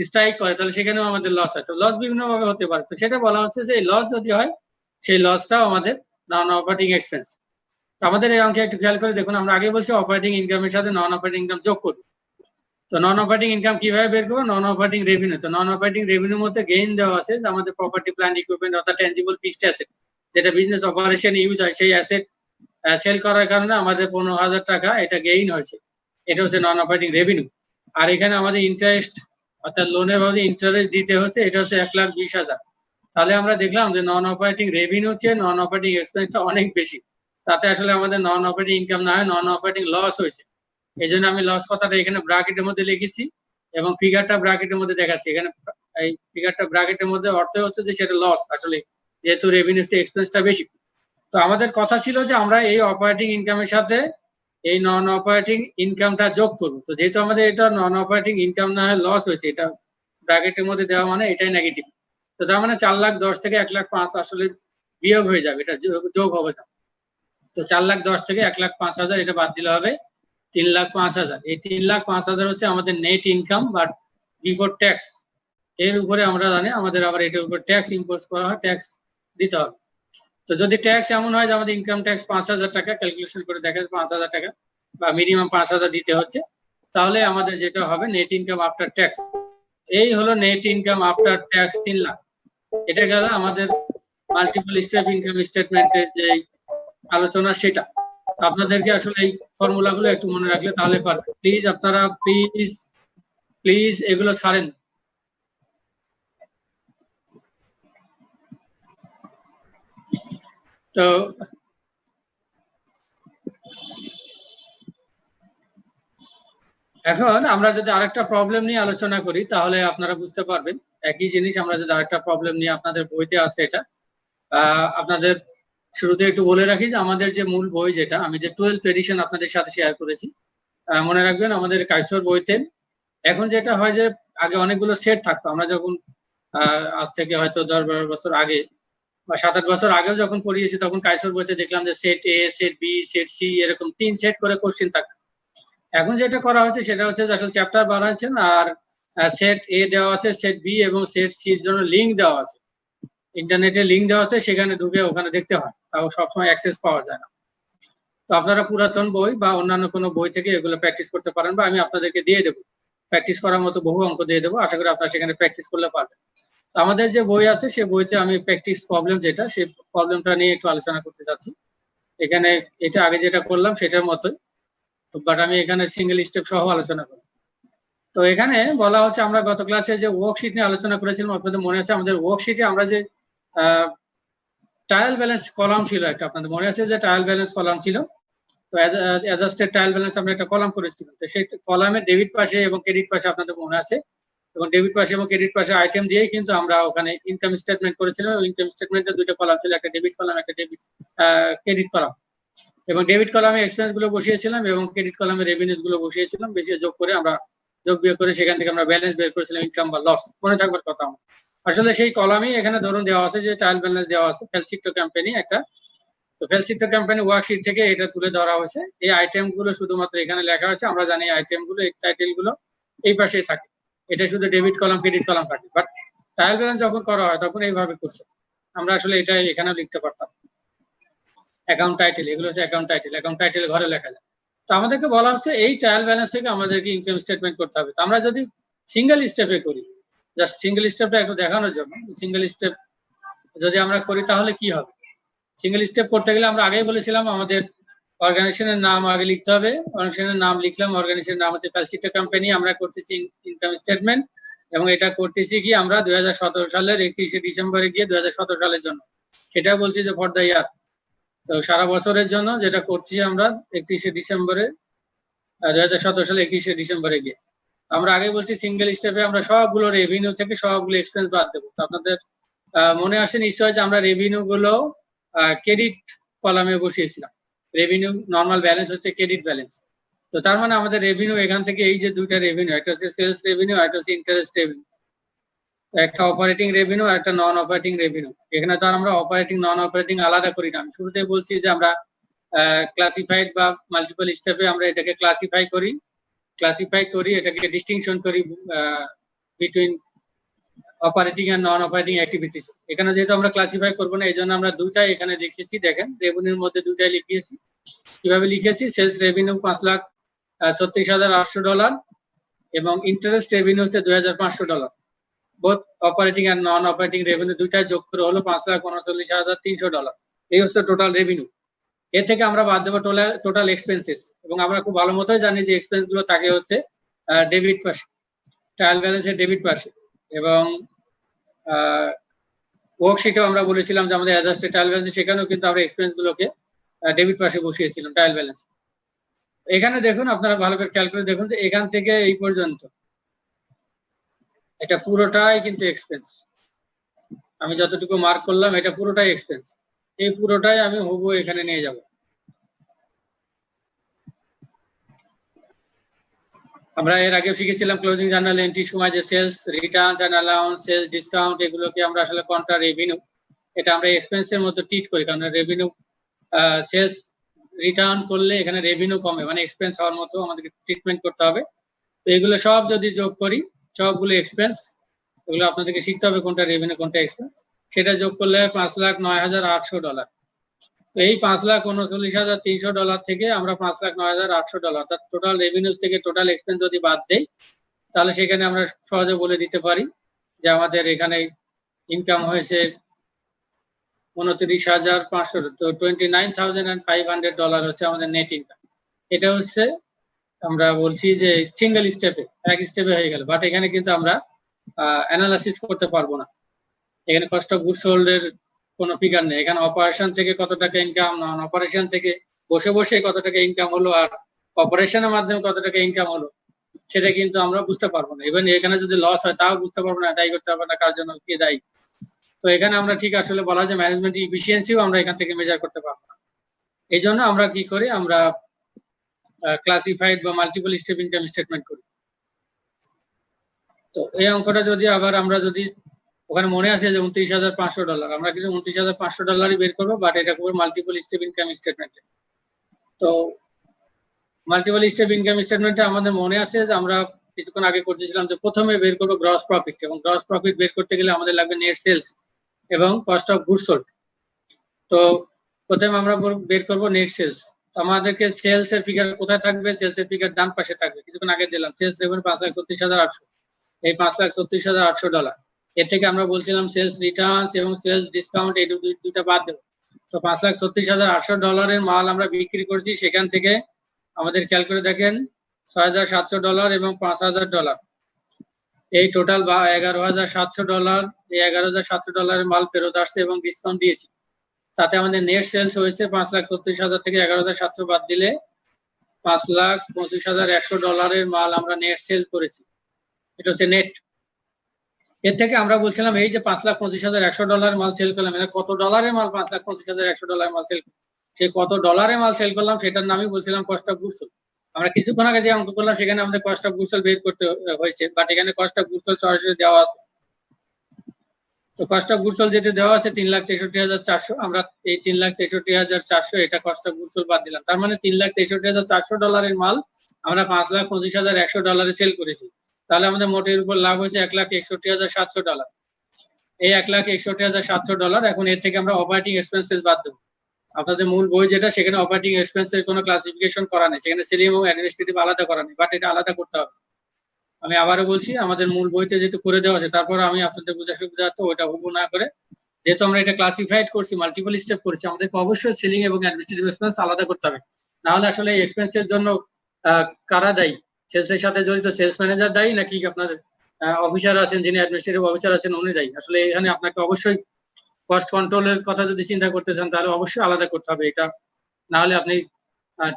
স্ট্রাইক করে তাহলে সেখানেও আমাদের লস হয়। তো লস বিভিন্ন ভাবে হতে পারে, তো সেটা বলা হচ্ছে যে লস যদি হয় সেই লসটাও আমাদের নন অপারেটিং এক্সপেন্স। তো আমাদের এই অঙ্কে একটু খেয়াল করে দেখুন, আমরা আগে বলছি অপারেটিং ইনকামের সাথে নন অপারেটিং ইনকাম যোগ করবো। তো নন অপারেটিং ইনকাম কিভাবে বের করবো? নন অপারেটিং রেভিনিউ। তো নন অপারেটিং রেভিনিউর মধ্যে গেইন দেওয়া আছে আমাদের প্রপার্টি প্ল্যান্ট ইকুইপমেন্ট অর্থাৎ ট্যানজিবল ফিক্সড অ্যাসেট, যেটা বিজনেস অপারেশন ইউজ হয়, সেই অ্যাসেট সেল করার কারণে আমাদের 15,000 টাকা এটা গেইন হয়েছে, এটা হচ্ছে নন অপারেটিং রেভিনিউ। আর এখানে আমাদের ইন্টারেস্ট অর্থাৎ লোনের ভাবে ইন্টারেস্ট দিতে হচ্ছে, এটা হচ্ছে 1,20,000। তাহলে আমরা দেখলাম যে নন অপারেটিং রেভিনিউ চেয়ে নন অপারেটিং এক্সপেন্সটা অনেক বেশি, তাতে আসলে আমাদের নন অপারেটিং ইনকাম না হয় নন অপারেটিং লস হয়েছে। এই জন্য আমি লস কথাটা এখানে ব্র্যাকেটের মধ্যে লিখেছি এবং ফিগারটা ব্র্যাকেটের মধ্যে দেখাচ্ছি। এখানে এই ফিগারটা ব্র্যাকেটের মধ্যে অর্থ হচ্ছে যে সেটা লস আসলে, যেহেতু রেভিনিউ এক্সপেন্সটা বেশি। তো আমাদের কথা ছিল যে আমরা এই অপারেটিং ইনকামের সাথে এই নন অপারেটিং ইনকামটা যোগ করব। তো যেহেতু আমাদের এটা নন অপারেটিং ইনকাম না হয় লস হয়েছে, এটা ব্র্যাকেটের মধ্যে দেওয়া মানে এটাই নেগেটিভ। তো তার মানে 4,10,000 থেকে 1,05,000 আসলে বিয়োগ হয়ে যাবে, এটা যোগ হবে না। তো 4,10,000 থেকে 1,05,000 এটা বাদ দিলে হবে 3,05,000। এই 3,05,000 হচ্ছে আমাদের net income but before tax. এর উপরে আমরা জানি আমাদের আবার এটার উপর ট্যাক্স ইম্পোজ করা হয়, ট্যাক্স দিতে হবে। তো যদি ট্যাক্স এমন হয় যে আমাদের ইনকাম ট্যাক্স 5,000 টাকা, ক্যালকুলেশন করে দেখা যায় 5,000 টাকা বা মিনিমাম 5,000 দিতে হচ্ছে, তাহলে আমাদের যেটা হবে নেট ইনকাম আফটার ট্যাক্স। এই হলো net income after tax 3 lakh. এটা গেল আমাদের মাল্টিপল স্টেপ ইনকাম স্টেটমেন্টের যে আলোচনা, সেটা আপনাদেরকে আসলে এই ফর্মুলাগুলো একটু মনে রাখলে তাহলে পারবে। প্লিজ আপনারা প্লিজ এগুলো ছাড়েন। তো এখন আমরা যদি আরেকটা প্রবলেম নিয়ে আলোচনা করি তাহলে আপনারা বুঝতে পারবেন। একই জিনিস আমরা যদি আরেকটা প্রবলেম নিয়ে, আপনাদের বইতে আছে এটা, আপনাদের শুরুতে একটু বলে রাখি যে আমাদের যে মূল বই, যেটা আমি যে 12th এডিশন আপনাদের সাথে শেয়ার করেছি, মনে রাখবেন আমাদের কাইসর বইতে এখন যেটা হয় যে আগে অনেকগুলো সেট থাকতো। আমরা যখন আজ থেকে হয়তো 10-12 বছর আগে বা 7-8 বছর আগেও যখন পড়িয়েছি, তখন কাইসর বইতে দেখলাম যে সেট এ, সেট বি, সেট সি, এরকম 3 সেট করে কোশ্চেন থাকতো। এখন যেটা করা হচ্ছে সেটা হচ্ছে আসলে চ্যাপ্টার বানাচ্ছেন আর সেট এ দেওয়া আছে, সেট বি এবং সেট সি এর জন্য লিঙ্ক দেওয়া আছে, ইন্টারনেটে লিঙ্ক দেওয়া আছে, সেখানে ঢুকে ওখানে দেখতে হয়, তাও সবসময় অ্যাক্সেস পাওয়া যায় না। তো আপনারা পুরাতন বই বা অন্যান্য কোনো বই থেকে এগুলো প্র্যাকটিস করতে পারেন, বা আমি আপনাদেরকে দিয়ে দেবো প্র্যাকটিস করার মতো বহু অঙ্ক দিয়ে দেবো, আশা করি আপনারা সেখানে প্র্যাকটিস করলে পারবেন। আমাদের যে বই আছে সেই বইতে আমি প্র্যাকটিস প্রবলেম যেটা, সেই প্রবলেমটা নিয়ে একটু আলোচনা করতে চাচ্ছি। এখানে এটা আগে যেটা করলাম সেটার মতোই, বাট আমি এখানে সিঙ্গেল স্টেপ সহ আলোচনা করব। তো এখানে বলা হচ্ছে, আমরা গত ক্লাসে যে ওয়ার্কশিট নিয়ে আলোচনা করেছিলাম, আপনাদের মনে আছে আমাদের ওয়ার্কশিটে আমরা যে ট্রায়াল ব্যালেন্স কলাম ছিল একটা, আপনাদের মনে আছে যে ট্রায়াল ব্যালেন্স কলাম ছিল। তো অ্যাডজাস্টেড ট্রায়াল ব্যালেন্স আমরা একটা কলাম করেছিলাম। তো সেই কলামে ডেবিট পাশে এবং ক্রেডিট পাশে আপনাদের মনে আছে, এবং ডেবিট পাশে এবং ক্রেডিট পাশে আইটেম দিয়েই কিন্তু আমরা ওখানে ইনকাম স্টেটমেন্ট করেছিলাম। ইনকাম স্টেটমেন্টের দুটো কলাম ছিল, একটা ডেবিট কলাম, একটা ক্রেডিট কলাম। এবং ডেবিট কলামে এক্সপেন্স গুলো বসিয়েছিলাম এবং ক্রেডিট কলামে রেভিনিউজ গুলো বসিয়েছিলাম। বেশি যোগ করে আমরা যোগ বিয়োগ করে সেখান থেকে আমরা ব্যালেন্স বের করেছিলাম, ইনকাম বা লস। মনে থাকবার কথা আমার। আসলে সেই কলামই এখানে ধরুন দেওয়া আছে যে ট্রায়াল ব্যালেন্স দেওয়া আছে ফেলসিক্টো কোম্পানি একটা। তো ফেলসিক্টো কোম্পানি ওয়ার্কশিট থেকে এটা তুলে ধরা হয়েছে। এই আইটেম গুলো শুধুমাত্র এখানে লেখা আছে। আমরা জানি আইটেম গুলো, এই টাইটেল গুলো এই পাশেই থাকে। এটা শুধু ডেবিট কলাম ক্রেডিট কলাম থাকে, বাট ট্রায়াল ব্যালেন্স যখন করা হয় তখন এইভাবে করছে। আমরা আসলে এটা এখানেও লিখতে পারতাম। অ্যাকাউন্ট টাইটেল, এগুলো হচ্ছে অ্যাকাউন্ট টাইটেল। অ্যাকাউন্ট টাইটেল ঘরে লেখা যায়। তো আমাদেরকে বলা হচ্ছে এই ট্রায়াল ব্যালেন্স থেকে আমাদেরকে ইনকাম স্টেটমেন্ট করতে হবে। তো আমরা যদি সিঙ্গেল স্টেপে করি, জাস্ট সিঙ্গেল স্টেপটা একটু দেখানোর জন্য, সিঙ্গেল স্টেপ যদি আমরা করি তাহলে কি হবে। সিঙ্গেল স্টেপ করতে গেলে আমরা আগেই বলেছিলাম আমাদের অর্গানাইজেশনের নাম আগে লিখতে হবে। অর্গানাইজেশনের নাম লিখলাম, অর্গানাইজেশনের নাম হচ্ছে ফেলসিক্টো কোম্পানি। আমরা করতেছি ইনকাম স্টেটমেন্ট এবং এটা করতেছি কি আমরা 2017 সালের 31শে ডিসেম্বরে গিয়ে 2017 সালের জন্য, সেটা বলছি যে ফর দ্য ইয়ার। তো সারা বছরের জন্য যেটা করছি আমরা 31শে ডিসেম্বরে 2017 সালে 31শে ডিসেম্বরে গিয়ে। আমরা আগে বলছি সিঙ্গেল স্টেপে আমরা সবগুলো রেভিনিউ থেকে সবগুলো এক্সপেন্স বাদ দেবো। তো আপনাদের মনে আসে নিশ্চয় যে আমরা রেভিনিউ গুলো ক্রেডিট কলামে বসিয়েছিলাম। রেভিনিউ নর্মাল ব্যালেন্স হচ্ছে ক্রেডিট ব্যালেন্স। তো তার মানে আমাদের রেভিনিউ এখান থেকে এই যে দুইটা রেভিনিউ, একটা হচ্ছে সেলস রেভিনিউ, একটা হচ্ছে ইন্টারেস্ট রেভিনিউ। একটা অপারেটিং রেভিনিউ আর একটা নন অপারেটিং রেভিনিউ। এখানে তো আর আমরা অপারেটিং নন অপারেটিং আলাদা করি না। আমি শুরুতে বলছি যে আমরা ক্লাসিফাইড বা মাল্টিপল স্টেপে আমরা এটাকে ক্লাসিফাই করি, এটাকে ডিস্টিংশন করি বিটুইন অপারেটিং আর নন অপারেটিং অ্যাক্টিভিটিস। এখানে যেহেতু আমরা ক্লাসিফাই করবো না, এই জন্য আমরা দুটাই এখানে লিখেছি। দেখেন রেভিনিউর মধ্যে দুটাই লিখিয়েছি। কিভাবে লিখেছি, সেলস রেভিনিউ $5,36,800 এবং ইন্টারেস্ট রেভিনিউ হচ্ছে $2,500। বোথ অপারেটিং আর নন অপারেটিং রেভিনিউ দুইটা যোগ করে হলো $5,39,300। এই হচ্ছে টোটাল রেভিনিউ। এর থেকে আমরা বাদ দেবো টোটাল এক্সপেন্সেস। এবং আমরা খুব ভালো মতোই জানি যে এক্সপেন্স গুলো থাকে হচ্ছে ডেবিট পাশে, ট্রায়াল ব্যালেন্সের ডেবিট পাশে। এবং ওয়ার্কশিটেও আমরা বলেছিলাম যে আমাদের অ্যাডজাস্টেড ট্রায়াল ব্যালেন্স, সেখানেও কিন্তু আমরা এক্সপেন্স গুলোকে ডেবিট পাশে বসিয়েছিলাম ট্রায়াল ব্যালেন্স। এখানে দেখুন, আপনারা ভালো করে খেয়াল করে দেখুন যে এখান থেকে এই পর্যন্ত এটা পুরোটাই কিন্তু এক্সপেন্স। আমি যতটুকু মার্ক করলাম এটা পুরোটাই এক্সপেন্স। এই পুরোটাই আমি হুবহু এখানে নিয়ে যাব। আমরা এর আগে শিখেছিলাম ক্লোজিং জার্নাল এন্ট্রির সময় যে sales returns and allowance, sales discount, এগুলোকে আমরা আসলে কন্ট্রা রেভিনিউ, এটা আমরা এক্সপেন্সের মতো ট্রিট করি। কারণ রেভিনিউ সেলস রিটার্ন করলে এখানে রেভিনিউ কমে, মানে এক্সপেন্স হওয়ার মতো আমাদেরকে ট্রিটমেন্ট করতে হবে। তো এগুলো সব যদি যোগ করি, সবগুলো এক্সপেন্স, এগুলো আপনাদেরকে শিখতে হবে কোনটা রেভিনিউ কোনটা এক্সপেন্স। সেটা যোগ করলে $5,09,800। তো এই $5,39,300 থেকে আমরা $5,09,800 অর্থাৎ টোটাল রেভিনিউজ থেকে টোটাল এক্সপেন্স যদি বাদ দেই, তাহলে সেখানে আমরা সহজে বলে দিতে পারি যে আমাদের এখানে ইনকাম হয়েছে $29,500। তো $29,500 হচ্ছে আমাদের নেট ইনকাম। এটা হচ্ছে আমরা বলছি যে সিঙ্গেল স্টেপে, এক স্টেপে হয়ে গেল। বাট এখানে কিন্তু আমরা অ্যানালাইসিস করতে পারবো না। এখানে কস্ট অফ গুডস সোল্ড এর কোনো ফিগার নেই। এখানে অপারেশন থেকে কত টাকা ইনকাম, নন অপারেশন থেকে বসে বসে কত টাকা ইনকাম হলো, আর অপারেশনের মাধ্যমে কত টাকা ইনকাম হলো, সেটা কিন্তু আমরা বুঝতে পারবো না। ইভেন এখানে যদি লস হয় তাও বুঝতে পারবো না, দায়ী করতে পারবো না কার জন্য, কে দায়ী। তো এখানে আমরা ঠিক আসলে বলা হয় যে ম্যানেজমেন্ট ইফিসিয়েন্সিও আমরা এখান থেকে মেজার করতে পারবো না। এই জন্য আমরা কি করি, আমরা ক্লাসিফাইড বা মাল্টিপল স্টেপ ইনকাম স্টেটমেন্ট করি। তো এই অঙ্কটা যদি আবার আমরা যদি ওখানে মনে আছে যে $29,500, আমরা কিন্তু $29,500 বের করবো, বাট এটা করবো মাল্টিপল স্টেপ ইনকাম স্টেটমেন্টে। তো মাল্টিপল স্টেপ ইনকাম স্টেটমেন্টে আমাদের মনে আছে যে আমরা কিছুক্ষণ আগে করতেছিলাম যে প্রথমে বের করবো গ্রস প্রফিট, এবং গ্রস প্রফিট বের করতে গেলে আমাদের লাগবে নেট সেলস এবং কস্ট অফ গুডস সোল্ড। তো প্রথমে আমরা বের করবো নেট সেলস। আমাদেরকে সেলস এর ফিগার কোথায় থাকবে, সেলস এর ফিগার ডান পাশে থাকবে। কিছুক্ষণ আগে দিলাম সেলস রেভিনিউ $5,36,800, এই $5,36,800। এর থেকে আমরা বলছিলাম সেলস রিটার্নস এবং সেলস ডিসকাউন্ট, এই দুইটা বাদ দেবো। তো $5,36,800 এর মাল আমরা বিক্রি করছি, সেখান থেকে আমাদের খেয়াল করে দেখেন $6,700 এবং $5,000, এই টোটাল $11,700। এই $11,700 মাল ফেরত আসছে এবং ডিসকাউন্ট দিয়েছি। তাতে আমাদের নেট সেলস হয়েছে 5,36,000 থেকে 11,700 বাদ দিলে $5,25,100 মাল আমরা নেট সেল করেছি। এটা হচ্ছে নেট। এর থেকে আমরা বলছিলাম এই যে $5,25,100 মাল সেল করলাম, এটা কত ডলারের মাল? $5,25,100 মাল সেল, সেই কত ডলারের মাল সেল করলাম সেটার নামই বলছিলাম কস্ট অফ গুডস সোল্ড। আমরা কিছুক্ষণ আগে যে অঙ্ক করলাম সেখানে আমাদের কস্ট অফ গুডস সোল্ড বের করতে হয়েছে, বাট এখানে কস্ট অফ গুডস সোল্ড সরাসরি দেওয়া আছে। তো কস্ট অফ গুডস সোল্ড যেটা দেওয়া আছে 3,63,400, আমরা এই 3,63,400 এটা কস্ট অফ গুডস সোল্ড বাদ দিলাম। তার মানে $3,63,400 মাল আমরা $5,25,100 সেল করেছি। তাহলে আমাদের মোটের উপর লাভ হয়েছে $1,61,700। এই $1,61,700। এখন এর থেকে আমরা অপারেটিং এক্সপেন্সেস বাদ দেবো। আপনাদের মূল বই যেটা, সেখানে অপারেটিং এক্সপেন্সের কোনো ক্লাসিফিকেশন করা নেই, সেখানে সেলিং এবং অ্যাডমিনিস্ট্রেটিভ আলাদা করা নেই, বাট এটা আলাদা করতে হবে। আমি আবারও বলছি, আমাদের মূল বইতে যেহেতু করে দেওয়া আছে, তারপর আমি আপনাদের বোঝার সুবিধার্থে ওইটা হুবহু না করে, যেহেতু আমরা এটা ক্লাসিফাইড করছি, মাল্টিপল স্টেপ করছি, আমাদেরকে অবশ্যই সেলিং এবং অ্যাডমিনিস্ট্রেটিভ এক্সপেন্স আলাদা করতে হবে। না হলে আসলে এই এক্সপেন্সের জন্য কারা দায়ী? সেলসের সাথে জড়িত সেলস ম্যানেজার দায়ী, নাকি আপনার অফিসার আছেন, যিনি অ্যাডমিনিস্ট্রেটিভ অফিসার আছেন, উনি দায়ী? আসলে এখানে আপনাকে অবশ্যই কস্ট কন্ট্রোলের কথা যদি চিন্তা করতে চান তাহলে অবশ্যই আলাদা করতে হবে এটা। না হলে আপনি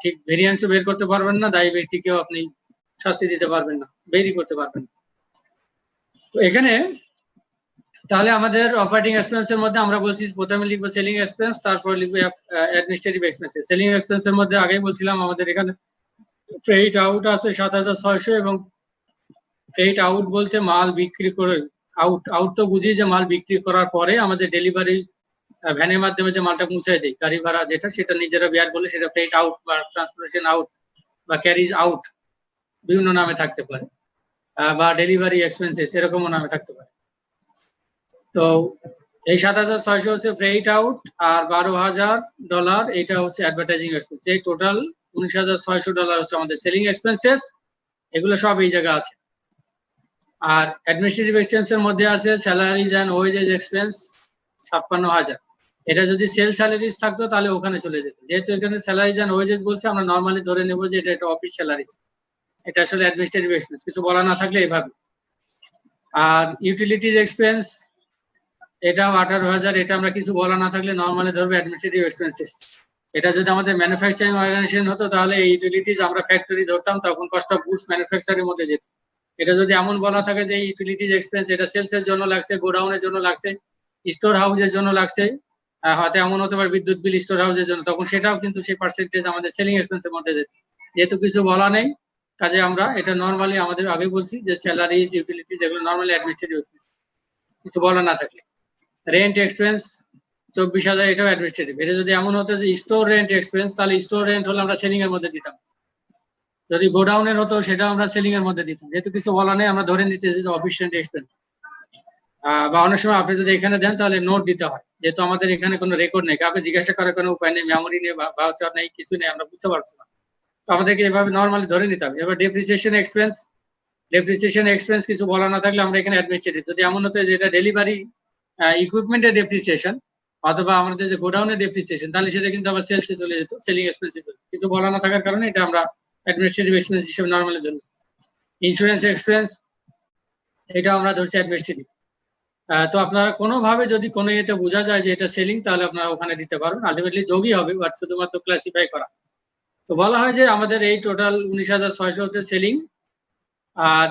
ঠিক ভেরিয়েন্সও বের করতে পারবেন না, দায়ী ব্যক্তিকেও আপনি শাস্তি দিতে পারবেন না, বেরই করতে পারবেন না। তো এখানে তাহলে আমাদের অপারেটিং এক্সপেন্সের মধ্যে আমরা বলছি প্রথমে লিখবো সেলিং এক্সপেন্স, তারপর লিখবো অ্যাডমিনিস্ট্রেটিভ এক্সপেন্স। সেলিং এক্সপেন্সের মধ্যে আগেই বলছিলাম আমাদের এখানে ফ্রেট আউট আছে 7,600, এবং ফ্রেট আউট বলতে মাল বিক্রি করে আউট তো বুঝি যে মাল বিক্রি করার পরে আমাদের ডেলিভারি ভ্যানের মাধ্যমে যে মালটা পৌঁছায় দেয়, গাড়ি ভাড়া যেটা, সেটা নিজেরা বেয়ার করলে সেটা ফ্রেট আউট বা ট্রান্সপোর্টেশন আউট বা ক্যারিজ আউট বিভিন্ন নামে থাকতে পারে, বা ডেলিভারি এক্সপেন্সেস এরকমও নামে থাকতে পারে। তো এই 7,600 হচ্ছে ফ্রেট আউট, আর $12,000 এটা হচ্ছে অ্যাডভার্টাইজিং এক্সপেন্স। এই টোটাল $19,600 হচ্ছে আমাদের সেলিং এক্সপেন্সেস। এগুলো সব এই জায়গা আছে। আর অ্যাডমিনিস্ট্রেটিভ এক্সপেন্সের মধ্যে আছে স্যালারিজ এন্ড ওয়েজেস এক্সপেন্স 56,000। এটা যদি সেল স্যালারিজ থাকতো তাহলে ওখানে চলে যেত, যেহেতু এখানে স্যালারিজ এন্ড ওয়েজেস বলছে, আমরা নর্মালি ধরে নেব যে এটা একটা অফিস স্যালারিজ, এটা আসলে অ্যাডমিনিস্ট্রেটিভ এক্সপেন্স, কিছু বলা না থাকলে এভাবে। আর ইউটিলিটিজ এক্সপেন্স এটাও 18,000, এটা আমরা কিছু বলা না থাকলে নর্মালি ধরবো অ্যাডমিনিস্ট্রেটিভ এক্সপেন্সেস। এটা যদি আমাদের ম্যানুফ্যাকচারিং অর্গানাইজেশন হতো তাহলে এই ইউটিলিটিজ আমরা ফ্যাক্টরি ধরতাম, তখন কস্ট অফ গুডস ম্যানুফ্যাকচারের মধ্যে যেত। এটা যদি এমন বলা থাকে যে ইউটিলিটিজ এক্সপেন্স এটা সেলসের জন্য লাগছে, গোডাউনের জন্য লাগছে, স্টোর হাউসের জন্য লাগছে, হয়তো এমন হতে পারে বিদ্যুৎ বিল স্টোর হাউসের জন্য, তখন সেটাও কিন্তু সেই পার্সেন্টেজ আমাদের সেলিং এক্সপেন্সের মধ্যে যেত। যেহেতু কিছু বলা নেই, কাজে আমরা এটা নর্মালি আমাদের আগে বলছি যে স্যালারিজ ইউটিলিটিজ এগুলো নর্মালি অ্যাডমিনিস্ট্রেটিভ এক্সপেন্স, কিছু বলা না থাকলে। রেন্ট এক্সপেন্স 24,000, এটাও অ্যাডমিনিস্ট্রেটিভ। এটা যদি এমন হতো যে স্টোর রেন্ট এক্সপেন্স, তাহলে স্টোর রেন্ট হলে আমরা সেলিং এর মধ্যে দিতাম। যদি গোডাউনের হতো সেটাও আমরা সেলিং এর মধ্যে দিতাম। যেহেতু কিছু বলা নেই, আমরা ধরে নিতে যে অফিস রেন্ট এক্সপেন্স। বা অনেক সময় আপনি যদি এখানে দেন তাহলে নোট দিতে হয়, যেহেতু আমাদের এখানে কোনো রেকর্ড নেই, কাউকে জিজ্ঞাসা করার কোনো উপায় নেই, মেমোরি নেই, ভাউচার নেই, কিছু নেই, আমরা বুঝতে পারছি না, তো আমাদেরকে এভাবে নর্মালি ধরে নিতে হবে। এবার ডেপ্রিসিয়েশন এক্সপেন্স কিছু বলা না থাকলে আমরা এখানে অ্যাডমিনিস্ট্রেটিভ। যদি এমন হতো যে এটা ডেলিভারি ইকুইপমেন্টের ডেপ্রিসিয়েশন অথবা আমাদের যে গোডাউনের ডেপ্রিসিয়েশন, তাহলে সেটা কিন্তু আবার সেলসে চলে যেত, সেলিং এক্সপেন্সে চলে। কিছু বলা না থাকার কারণে এটা আমরা অ্যাডমিনিস্ট্রেটিভ এক্সপেন্স হিসেবে নর্মালি ধরি। ইন্স্যুরেন্স এক্সপেন্স এটা আমরা ধরছি অ্যাডমিনিস্ট্রেটিভ। তো আপনারা কোনোভাবে যদি কোনো ইয়েতে বোঝা যায় যে এটা সেলিং, তাহলে আপনারা ওখানে দিতে পারবেন, আলটিমেটলি যোগই হবে, বাট শুধুমাত্র ক্লাসিফাই করা। তো বলা হয় যে আমাদের এই টোটাল 19,600 হচ্ছে সেলিং, আর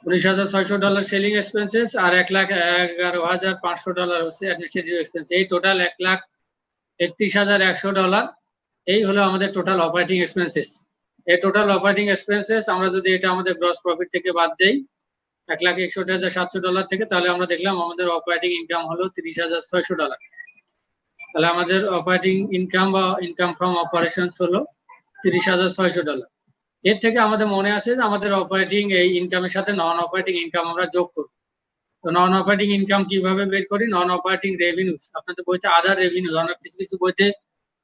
$19,600 সেলিং এক্সপেন্সেস, আর $1,11,500 হচ্ছে অ্যাডমিনিস্ট্রেটিভ এক্সপেন্স। এই টোটাল $1,31,100 এই হলো আমাদের টোটাল অপারেটিং এক্সপেন্সেস। এই টোটাল অপারেটিং এক্সপেন্সেস আমরা যদি এটা আমাদের গ্রস প্রফিট থেকে বাদ দেই $1,61,700 থেকে, তাহলে আমরা দেখলাম আমাদের অপারেটিং ইনকাম হলো $30,600। তাহলে আমাদের অপারেটিং ইনকাম বা ইনকাম ফ্রম অপারেশনস হলো $30,600। এর থেকে আমাদের মনে আছে যে আমাদের অপারেটিং এই ইনকামের সাথে নন অপারেটিং ইনকাম আমরা যোগ করি। তো নন অপারেটিং ইনকাম কিভাবে বের করি? নন অপারেটিং রেভিনিউজ, আপনাদের বইতে আদার রেভিনিউজ, অনেক কিছু কিছু বইতে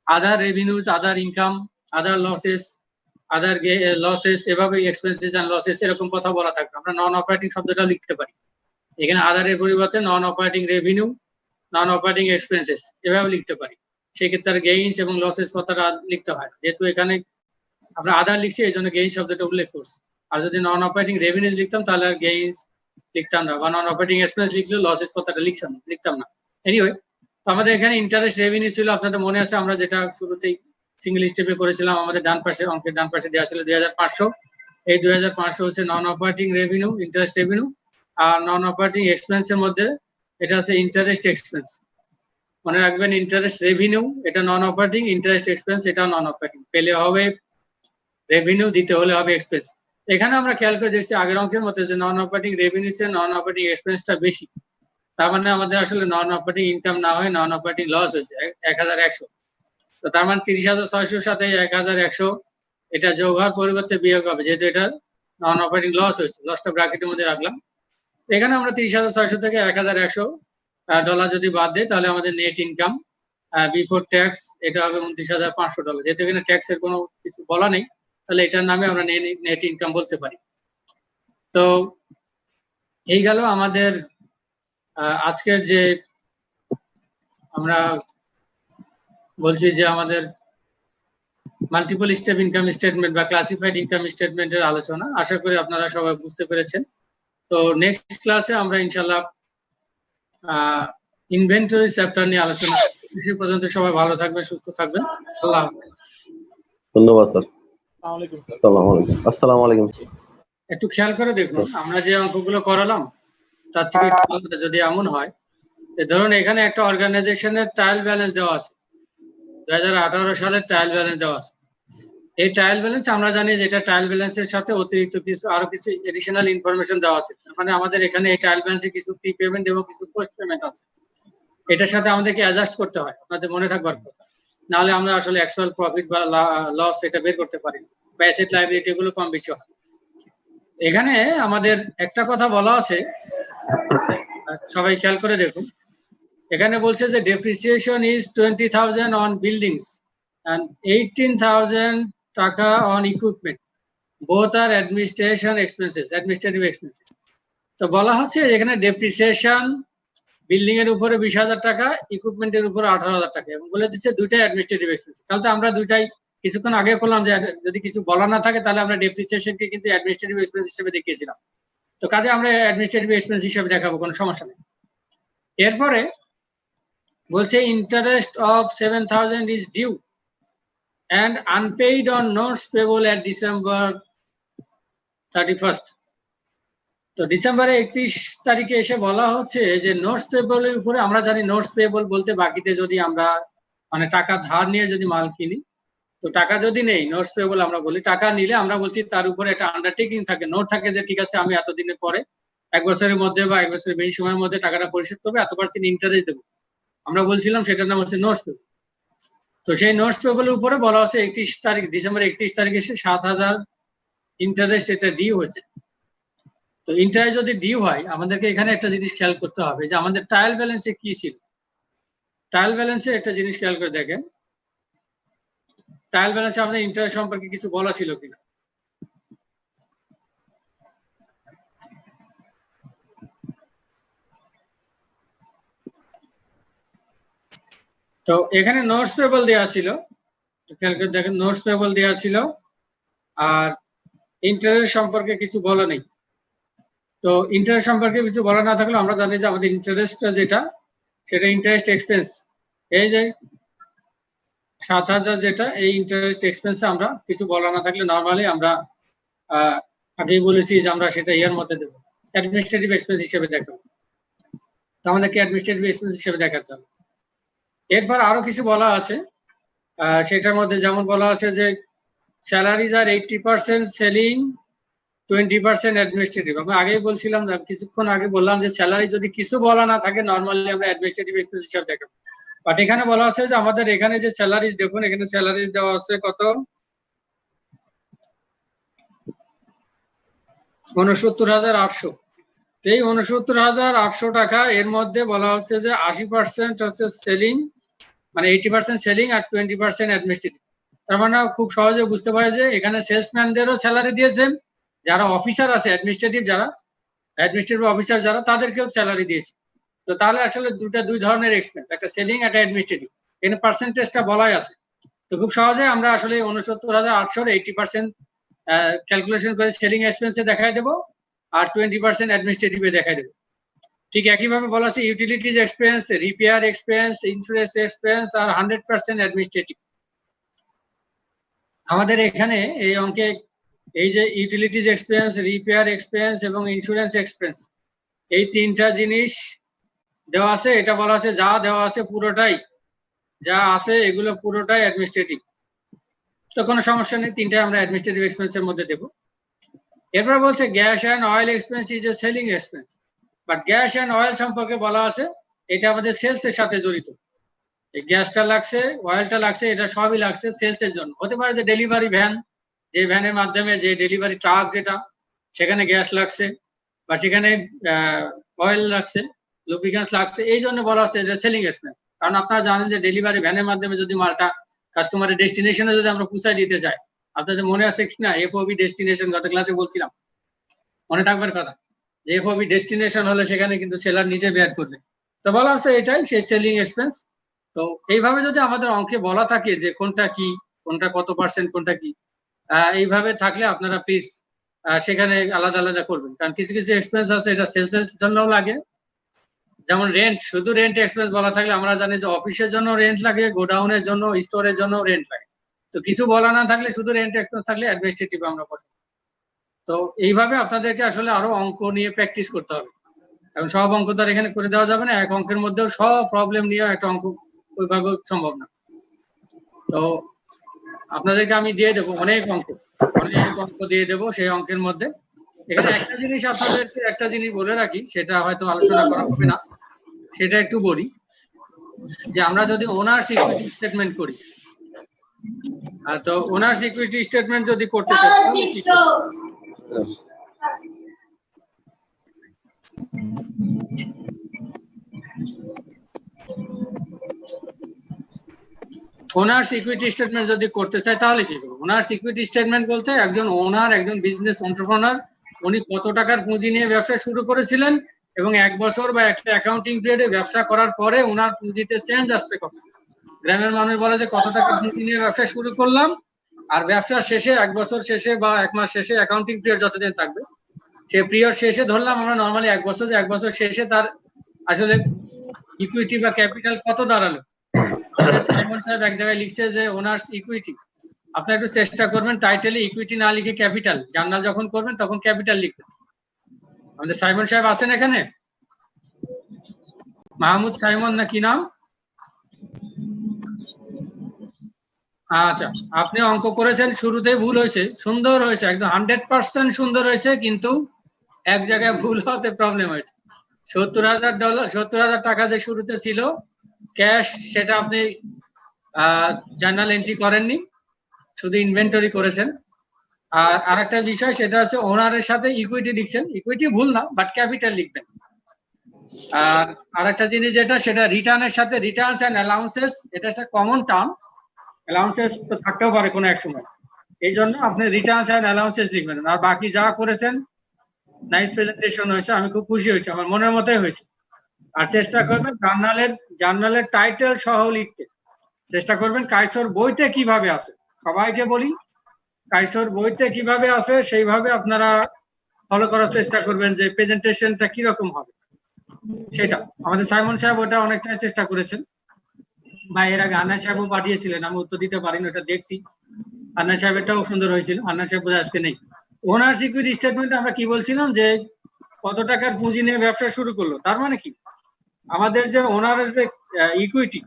আদার রেভিনিউজ, আদার ইনকাম, আদার লসেস, এভাবে এক্সপেন্সেস এন্ড লসেস এরকম কথা বলা থাকবে। আমরা নন অপারেটিং শব্দটা লিখতে পারি, এখানে আদারের পরিবর্তে নন অপারেটিং রেভিনিউ, নন অপারেটিং এক্সপেন্সেস এভাবে লিখতে পারি। সেক্ষেত্রে গেইনস এবং লসেস কথাটা লিখতে হয়, যেহেতু এখানে আমরা আদার লিখছি এই জন্য গেইন শব্দটা উল্লেখ করছি। আর যদি নন অপারেটিং রেভিনিউ লিখতাম তাহলে আর গেইনস লিখতাম না, বা নন অপারেটিং এক্সপেন্স লিখলে লসেস কথাটা লিখতাম না। এনিওয়ে, তো আমাদের এখানে ইন্টারেস্ট রেভিনিউ ছিল, আপনাদের মনে আছে আমরা যেটা শুরুতেই সিঙ্গেল স্টেপে করেছিলাম, আমাদের ডান পাশে অঙ্কের ডান পাশে দেওয়া ছিল 2500। এই 2500 হচ্ছে non operating revenue, interest revenue. আর নন অপারেটিং এক্সপেন্সের মধ্যে এটা হচ্ছে ইন্টারেস্ট এক্সপেন্স। মনে রাখবেন ইন্টারেস্ট রেভিনিউ এটা নন অপারেটিং, ইন্টারেস্ট এক্সপেন্স এটা নন অপারেটিং। পেলে হবে রেভিনিউ, দিতে হলে হবে এক্সপেন্স। এখানে আমরা খেয়াল করে দেখছি আগের অঙ্কের মধ্যে যে নন অপারেটিং রেভিনিউ চেয়ে নন অপারেটিং এক্সপেন্সটা বেশি। তার মানে আমাদের আসলে নন অপারেটিং ইনকাম না হয় নন অপারেটিং লস হয়েছে 1100। তো তার মানে 30,600 সাথে 1100 এটা যোগ হওয়ার পরিবর্তে বিয়োগ হবে, যেহেতু এটা নন অপারেটিং লস হয়েছে। লসটা ব্র্যাকেটের মধ্যে রাখলাম। এখানে আমরা 30,600 থেকে 1100 ডলার যদি বাদ দেয় তাহলে আমাদের নেট ইনকাম বিফোর ট্যাক্স এটা হবে $29,500। যেহেতু এখানে ট্যাক্সের কোনো কিছু বলা নেই, তাহলে এটার নামে আমরা নেট ইনকাম বলতে পারি। তো এই গেল আমাদের আজকের যে আমরা বলছি যে আমাদের মাল্টিপল স্টেপ ইনকাম স্টেটমেন্ট বা ক্লাসিফাইড ইনকাম স্টেটমেন্টের আলোচনা। আশা করি আপনারা সবাই বুঝতে পেরেছেন। তো নেক্সট ক্লাসে আমরা ইনশাল্লাহ ইনভেন্টরি চ্যাপ্টার নিয়ে আলোচনা। সে পর্যন্ত সবাই ভালো থাকবেন, সুস্থ থাকবেন। আল্লাহ হাফেজ। ধন্যবাদ স্যার। আসসালামু আলাইকুম। একটু খেয়াল করে দেখুন, আমরা যে অঙ্কগুলো করালাম তার থেকে যদি এমন হয়, ধরুন এখানে একটা অর্গানাইজেশনের ট্রায়াল ব্যালেন্স দেওয়া আছে, 2018 সালের ট্রায়াল ব্যালেন্স দেওয়া আছে। এই ট্রায়াল ব্যালেন্স আমরা জানি যে এটা ট্রায়াল ব্যালেন্সের সাথে অতিরিক্ত কিছু আরো কিছু এডিশনাল ইনফরমেশন দেওয়া আছে। মানে আমাদের এখানে এই ট্রায়াল ব্যালেন্সে কিছু প্রি পেমেন্ট এবং কিছু পোস্ট পেমেন্ট আছে। এটার সাথে আমাদেরকে অ্যাডজাস্ট করতে হয়, আপনাদের মনে থাকবার কথা। নাহলে আমরা আসলে অ্যাকচুয়াল প্রফিট বা লস এটা বের করতে পারি না, বা অ্যাসেট লায়াবিলিটি এগুলো কম বেশি হয়। এখানে আমাদের একটা কথা বলা আছে, সবাই খেয়াল করে দেখুন। এখানে বলছে যে depreciation is 20,000 on buildings and 18,000 টাকা অন ইকুইপমেন্ট, বোথ আর অ্যাডমিনিস্ট্রেটিভ এক্সপেন্সেস। তো বলা হচ্ছে এখানে ডেপ্রিসিয়েশন বিল্ডিং এর উপরে 20,000 টাকা, ইকুইপমেন্টের উপরে 18,000 টাকা, এবং বলে দিচ্ছে দুইটাই অ্যাডমিনিস্ট্রেটিভ এক্সপেন্স। তাহলে তো আমরা দুইটাই কিছুক্ষণ আগে করলাম যে যদি কিছু বলা না থাকে তাহলে আমরা ডেপ্রিসিয়েশনকে কিন্তু অ্যাডমিনিস্ট্রেটিভ এক্সপেন্স হিসেবে দেখিয়েছিলাম। তো কাজে আমরা অ্যাডমিনিস্ট্রেটিভ এক্সপেন্স হিসেবে দেখাবো, কোনো সমস্যা নেই। এরপরে বলছে interest of 7,000 is due and unpaid on notes payable at December 31st. তো ডিসেম্বরের 31 তারিখে এসে বলা হচ্ছে যে নোটস পেবল এর উপরে, আমরা জানি নোটস পেবল বলতে বাকিতে যদি আমরা মানে টাকা ধার নিয়ে যদি মাল কিনি, তো টাকা যদি নেই নোটস পেবল আমরা বলি। টাকা নিলে আমরা বলছি তার উপরে একটা আন্ডারটেকিং থাকে, নোট থাকে যে ঠিক আছে আমি এতদিনের পরে 1 বছরের মধ্যে বা 1 বছরের বেশি সময়ের মধ্যে টাকাটা পরিশোধ করবে, এত % ইন্টারেস্ট দেবো, আমরা বলছিলাম সেটার নাম হচ্ছে নোটস পেবল। তো সেই নোটস পেবলের উপরে বলা হচ্ছে 31 তারিখ, ডিসেম্বর 31 তারিখে এসে 7,000 ইন্টারেস্ট এটা ডিউ হয়েছে। তো ইন্টারেস্ট যদি ডিউ হয়, আমাদেরকে এখানে একটা জিনিস খেয়াল করতে হবে যে আমাদের ট্রায়াল ব্যালেন্সে কি ছিল। ট্রায়াল ব্যালেন্সে একটা জিনিস খেয়াল করে দেখেন, ট্রায়াল ব্যালেন্সে আমাদের ইন্টারেস্ট সম্পর্কে কিছু বলা ছিল কিনা। তো এখানে নোটস পেবল দেওয়া ছিল, খেয়াল করে দেখেন নোটস পেবল দেওয়া ছিল, আর ইন্টারেস্ট সম্পর্কে কিছু বলা নেই। তো ইন্টারেস্ট সম্পর্কে কিছু বলা না থাকলে আমরা জানি যে আমাদের ইন্টারেস্টটা যেটা সেটা ইন্টারেস্ট এক্সপেন্স। এই যে 7,000 যেটা, এই ইন্টারেস্ট এক্সপেন্সে আমরা কিছু বলা না থাকলে নর্মালি আমরা আগেই বলেছি যে আমরা সেটা ইয়ার মধ্যে দেবো, অ্যাডমিনিস্ট্রেটিভ এক্সপেন্স হিসেবে দেখাবো। তো আমাদেরকে অ্যাডমিনিস্ট্রেটিভ এক্সপেন্স হিসেবে দেখাতে হবে। এরপর আরো কিছু বলা আছে, সেটার মধ্যে যেমন বলা আছে যে স্যালারিজ আর 80% সেলিং, 20% অ্যাডমিনিস্ট্রেটিভ। আমি আগেই বলছিলাম, কিছুক্ষণ আগে বললাম যে স্যালারি যদি কিছু বলা না থাকে নর্মালি আমরা অ্যাডমিনিস্ট্রেটিভ এক্সপেন্স হিসাবে দেখাবো। বাট এখানে বলা আছে যে আমাদের এখানে যে স্যালারি, দেখুন এখানে স্যালারি দেওয়া আছে কত, 69,800। এই 69,800 টাকা, এর মধ্যে বলা হচ্ছে যে 80% হচ্ছে সেলিং, মানে 80% সেলিং আর 20% অ্যাডমিনিস্ট্রেটিভ। তার মানে খুব সহজে বুঝতে পারে যে এখানে সেলসম্যানদেরও স্যালারি দিয়েছেন, যারা অফিসার আছে অ্যাডমিনিস্ট্রেটিভ, যারা অ্যাডমিনিস্ট্রেটিভ অফিসার যারা, তাদেরকেও স্যালারি দিয়েছে। তো তাহলে আসলে দুই ধরনের এক্সপেন্স, একটা সেলিং একটা অ্যাডমিনিস্ট্রেটিভ, এখানে পার্সেন্টেজটা বলাই আছে। তো খুব সহজে আমরা আসলে 69,800 80% ক্যালকুলেশন করে সেলিং এক্সপেন্সে দেখাই দেবো, আর 20% অ্যাডমিনিস্ট্রেটিভে দেখাই দেবে। ঠিক একইভাবে বলা আছে utilities expense, repair expense, insurance expense আর 100% অ্যাডমিনিস্ট্রেটিভ। আমাদের এখানে এই অঙ্কে এই যে ইউটিলিটিজ এক্সপেন্স, রিপেয়ার এক্সপেন্স এবং ইন্স্যুরেন্স এক্সপেন্স, এই তিনটা জিনিস দেওয়া আছে। এটা বলা আছে যা দেওয়া আছে পুরোটাই, যা আছে এগুলো পুরোটাই অ্যাডমিনিস্ট্রেটিভ। তো কোনো সমস্যা নেই, তিনটাই আমরা অ্যাডমিনিস্ট্রেটিভ এক্সপেন্সের মধ্যে দেবো। এরপর বলছে gas and oil expense is a selling expense, but gas and oil সম্পর্কে বলা আছে এটা আমাদের সেলস এর সাথে জড়িত। এই গ্যাসটা লাগছে, অয়েলটা লাগছে, এটা সবই লাগছে সেলস এর জন্য। হতে পারে যে ডেলিভারি ভ্যান, যে ভ্যানের মাধ্যমে যে ডেলিভারি ট্রাক যেটা, সেখানে গ্যাস লাগছে বা সেখানে অয়েল লাগছে, লুব্রিকেন্টস লাগছে, এই জন্য বলা হচ্ছে এটা সেলিং এক্সপেন্স। কারণ আপনারা জানেন যে ডেলিভারি ভ্যানের মাধ্যমে যদি মালটা কাস্টমারের ডেস্টিনেশনে যদি আমরা পৌঁছায় দিতে চাই, আপনাদের মনে আছে কিনা এফওবি ডেস্টিনেশন গত ক্লাসে বলছিলাম, মনে থাকবার কথা যে এফওবি ডেস্টিনেশন হলে সেখানে কিন্তু সেলার নিজে বেয়ার করবে। তো বলা হচ্ছে এটাই সেই সেলিং এক্সপেন্স। তো এইভাবে যদি আমাদের অঙ্কে বলা থাকে যে কোনটা কি, কোনটা কত পার্সেন্ট, কোনটা কি, এইভাবে থাকলে আপনারা প্লিজ সেখানে আলাদা আলাদা করবেন। কারণ কিছু কিছু এক্সপেন্স আছে এটা সেলস এর জন্যও লাগে, যেমন রেন্ট। শুধু রেন্ট এক্সপেন্স বলা থাকলে আমরা জানি যে অফিসের জন্য রেন্ট লাগে, গোডাউনের জন্য, স্টোরের জন্য রেন্ট লাগে। তো কিছু বলা না থাকলে শুধু রেন্ট এক্সপেন্স থাকলে অ্যাডমিনিস্ট্রেটিভ আমরা বসি। তো এইভাবে আপনাদেরকে আসলে আরো অঙ্ক নিয়ে প্র্যাকটিস করতে হবে। এবং সব অঙ্ক তো আর এখানে করে দেওয়া যাবে না, এক অঙ্কের মধ্যেও সব প্রবলেম নিয়ে একটা অঙ্ক ওইভাবে সম্ভব না। তো আপনাদেরকে আমি দিয়ে দেবো অনেক অঙ্ক দিয়ে দেবো সেই অঙ্কের মধ্যে। এখানে একটা জিনিস আপনাদেরকে একটা জিনিস বলে রাখি, সেটা হয়তো আলোচনা করা হবে না, সেটা একটু বলি যে আমরা যদি ওনার ইকুইটি স্টেটমেন্ট করি, তো ওনার ইকুইটি স্টেটমেন্ট যদি করতে চাই তাহলে কি করব? ওনার ইকুইটি স্টেটমেন্ট যদি করতে চাই তাহলে কি করব? ওনার ইকুইটি স্টেটমেন্ট বলতে একজন ওনার, একজন বিজনেস এন্টারপ্রেনার, উনি কত টাকার পুঁজি নিয়ে ব্যবসা শুরু করেছিলেন এবং 1 বছর বা একটা অ্যাকাউন্টিং পিরিয়ডে ব্যবসা করার পরে ওনার পুঁজিতে চেঞ্জ আসছে কত। গ্রামের মানুষ বলে যে কত টাকা পুঁজি নিয়ে ব্যবসা শুরু করলাম, আর ব্যবসা শেষে 1 বছর শেষে বা 1 মাস শেষে অ্যাকাউন্টিং পিরিয়ড যতদিন থাকবে সেই পিরিয়ড শেষে ধরলাম আমরা নরমালি 1 বছর, 1 বছর শেষে তার আসলে ইকুইটি বা ক্যাপিটাল কত দাঁড়ালো। সাইমন সাহেব এক জায়গায় লিখছে যে ওনার্স ইকুইটি, আপনি একটু চেষ্টা করবেন টাইটেলে ইকুইটি না লিখে ক্যাপিটাল, জার্নাল যখন করবেন তখন ক্যাপিটাল লিখবেন। আমাদের সাইমন সাহেব আছেন এখানে? মাহমুদ সাইমন না কি নাম? আচ্ছা, আপনি অঙ্ক করেছেন, শুরুতেই ভুল হয়েছে, সুন্দর হয়েছে, একদম 100% সুন্দর হয়েছে, কিন্তু এক জায়গায় ভুল হতে প্রবলেম হয়েছে। $70,000, 70,000 টাকা যে শুরুতে ছিল ক্যাশ, সেটা আপনি জার্নাল এন্ট্রি করেননি, শুধু ইনভেন্টরি করেছেন। আর আরেকটা বিষয় সেটা হচ্ছে ওনারের সাথে ইকুইটি লিখছেন, ইকুইটি ভুল না, বাট ক্যাপিটাল লিখবেন। আর আরেকটা জিনিস যেটা, সেটা রিটার্নের সাথে রিটার্নস এন্ড অ্যালাউন্সেস, এটা একটা কমন টার্ম, অ্যালাউন্সেস তো থাকতেও পারে কোনো এক সময়, এই জন্য আপনি রিটার্নস এন্ড অ্যালাউন্সেস লিখবেন। আর বাকি যা করেছেন নাইস প্রেজেন্টেশন হয়েছে, আমি খুব খুশি হয়েছি, আমার মনের মতোই হয়েছে। আর চেষ্টা করবেন জার্নালের টাইটেল সহ লিখতে চেষ্টা করবেন। কাইসর বইতে কিভাবে আছে, সবাইকে বলি কাইসর বইতে কিভাবে আছে সেইভাবে আপনারা ফলো করার চেষ্টা করবেন, যে প্রেজেন্টেশনটা কিরকম হবে সেটা। আমাদের সাইমন সাহেব ওটা অনেকটাই চেষ্টা করেছেন, বা এর আগে আন্না সাহেবও পাঠিয়েছিলেন, আমি উত্তর দিতে পারিনি, ওটা দেখছি। আন্না সাহেবেরটাও সুন্দর হয়েছিল, আন্না সাহেব বোধহয় আজকে নেই। ওনার সিকিউরিটি স্টেটমেন্টে আমরা কি বলছিলাম যে কত টাকার পুঁজি নিয়ে ব্যবসা শুরু করলো, তার মানে কি আমাদের যে ওনারের যে ইকুইটি,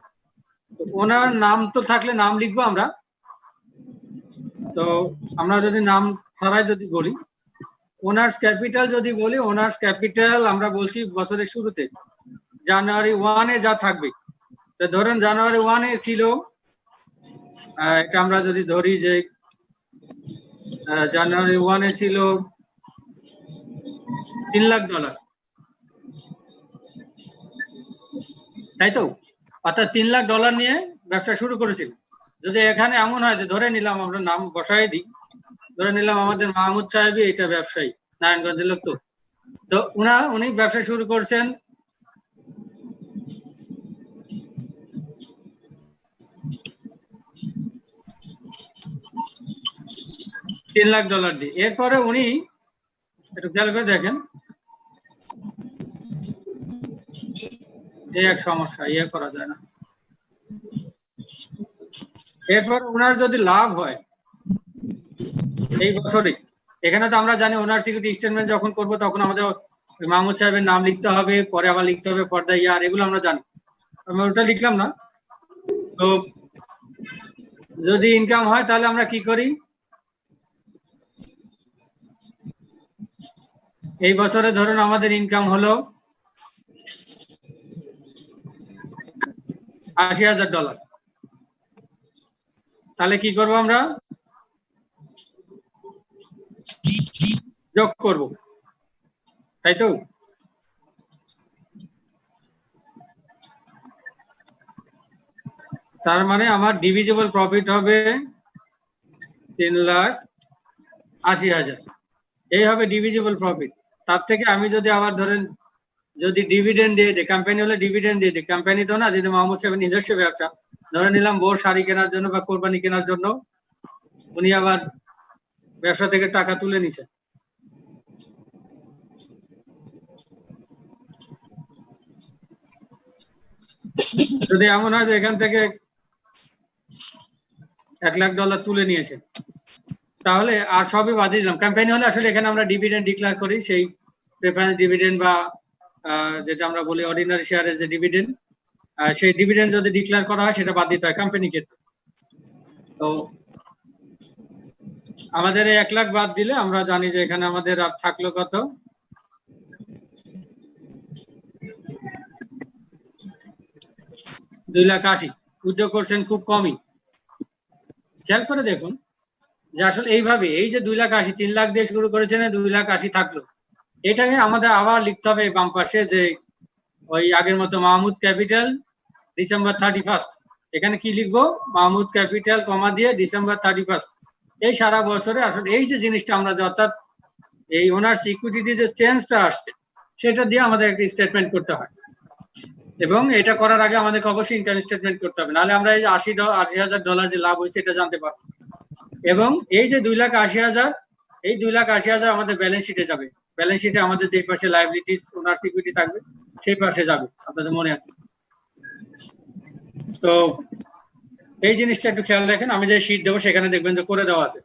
ওনার নাম তো থাকলে নাম লিখবো আমরা। তো আমরা যদি নাম ছাড়াই যদি বলি, ওনার্স ক্যাপিটাল যদি বলি, ওনার্স ক্যাপিটাল আমরা বলছি বছরের শুরুতে জানুয়ারি 1-এ যা থাকবে। তো ধরেন জানুয়ারি 1-এ ছিল, এটা আমরা যদি ধরি যে জানুয়ারি 1-এ ছিল $3 লাখ, তাই তো? অর্থাৎ $3 লাখ নিয়ে ব্যবসা শুরু করেছিল। যদি এখানে এমন হয় যে ধরে নিলাম, আমরা নাম বসাই দিই, ধরে নিলাম আমাদের মাহমুদ সাহেবই এটা ব্যবসায়ী, নারায়ণগঞ্জের লোক। তো উনি ব্যবসা শুরু করছেন $3 লাখ দিয়ে। এরপরে উনি একটু খেয়াল করে দেখেন, এই এক সমস্যা, ইয়ে করা যায় না। এরপর ওনার যদি লাভ হয় এই বছরে, এখানে তো আমরা জানি ওনার সিকিউরিটি স্টেটমেন্ট যখন করব তখন আমাদের মাহমুদ সাহেবের নাম লিখতে হবে, পরে আবার লিখতে হবে ফর দ্য ইয়ার, এগুলো আমরা জানি, আমি ওটা লিখলাম না। তো যদি ইনকাম হয় তাহলে আমরা কি করি, এই বছরে ধরুন আমাদের ইনকাম হলো $80,000, তাহলে কি করব, আমরা যোগ করব, তাই তো? তার মানে আমার ডিভিজিবল প্রফিট হবে 3,80,000, এই হবে ডিভিজিবল প্রফিট। তার থেকে আমি যদি আবার ধরেন যদি ডিভিডেন্ড দিয়ে দিই, কোম্পানি হলে ডিভিডেন্ড দিয়ে দিই, কোম্পানি তো না, যদি মোহাম্মদ সাহেবের নিজস্ব ব্যবসা, ধরে নিলাম বোর শাড়ি কেনার জন্য বা কোরবানি কেনার জন্য উনি আবার ব্যবসা থেকে টাকা তুলে নিছে, যদি এমন হয় যে এখান থেকে $1,00,000 তুলে নিয়েছে, তাহলে আর সবই বাদ দিলাম। কোম্পানি হলে আসলে এখানে আমরা ডিভিডেন্ড ডিক্লেয়ার করি, সেই প্রেফারেন্স ডিভিডেন্ড বা যেটা আমরা বলি অর্ডিনারি শেয়ারের যে ডিভিডেন্ড, সেই ডিভিডেন্ড যদি ডিক্লেয়ার করা হয় সেটা বাদ দিতে হয় কোম্পানি ক্ষেত্রে। তো আমাদের এই 1,00,000 বাদ দিলে আমরা জানি যে এখানে আমাদের আর থাকলো কত, $2,80,000। উদ্যোগ করছেন খুব কমই, খেয়াল করে দেখুন যে আসলে এইভাবে এই যে 2,80,000, 3 লাখ দিয়ে শুরু করেছেন, 2,80,000 থাকলো, এটাকে আমাদের আবার লিখতে হবে বাম পাশে যে ওই আগের মতো মাহমুদ ক্যাপিটাল ডিসেম্বর 31, এখানে কি লিখবো, মাহমুদ ক্যাপিটাল কমা দিয়ে ডিসেম্বর 31। এই সারা বছরে আসলে এই যে জিনিসটা আমরা, অর্থাৎ এই ওনার সিকিউরিটি যে চেঞ্জটা আসছে সেটা দিয়ে আমাদের একটা স্টেটমেন্ট করতে হয়, এবং এটা করার আগে আমাদেরকে অবশ্যই ইনকাম স্টেটমেন্ট করতে হবে, নাহলে আমরা এই যে $80,000 যে লাভ হয়েছে এটা জানতে পারবো। এবং এই যে 2,80,000, এই 2,80,000 আমাদের ব্যালেন্স শিটে যাবে, ব্যালেন্স শিটে আমাদের যে পাশে লাইবিলিটিস ওনার সিকিউরিটি থাকবে সেই পাশে যাবে, আপনাদের মনে আছে তো? এই জিনিসটা একটু খেয়াল রাখেন, আমি যে শিট দেবো সেখানে দেখবেন যে করে দেওয়া আছে।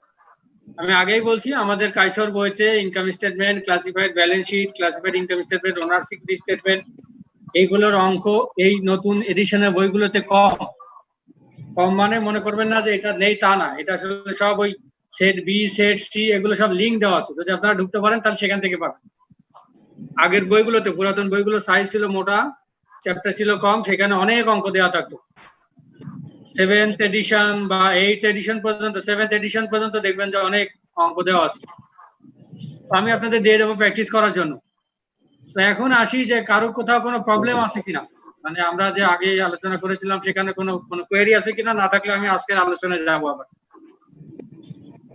আমি আগেই বলছি আমাদের কাইসর বইতে income statement, classified balance sheet, classified income statement, owner security statement, এইগুলোর অঙ্ক এই নতুন এডিশনের বইগুলোতে কম। কম মানে মনে করবেন না যে এটা নেই, তা না, এটা আসলে সব ওই সেট বি, সেট সি, এগুলো সব লিঙ্ক দেওয়া আছে, যদি আপনারা ঢুকতে পারেন তাহলে সেখান থেকে পাবেন। আগের বইগুলোতে, পুরাতন বইগুলো সাইজ ছিল মোটা, চ্যাপ্টার ছিল কম, সেখানে অনেক অঙ্ক দেওয়া থাকতো। 7th এডিশন বা 8th এডিশন পর্যন্ত, 7th এডিশন পর্যন্ত দেখবেন যে অনেক অঙ্ক দেওয়া আছে, আমি আপনাদের দিয়ে দেবো প্র্যাকটিস করার জন্য। তো এখন আসি যে কারো কোথাও কোনো প্রবলেম আছে কিনা, মানে আমরা যে আগে আলোচনা করেছিলাম সেখানে কোনো কোয়েরি আছে কিনা, না থাকলে আমি আজকের আলোচনায় যাবো আবার।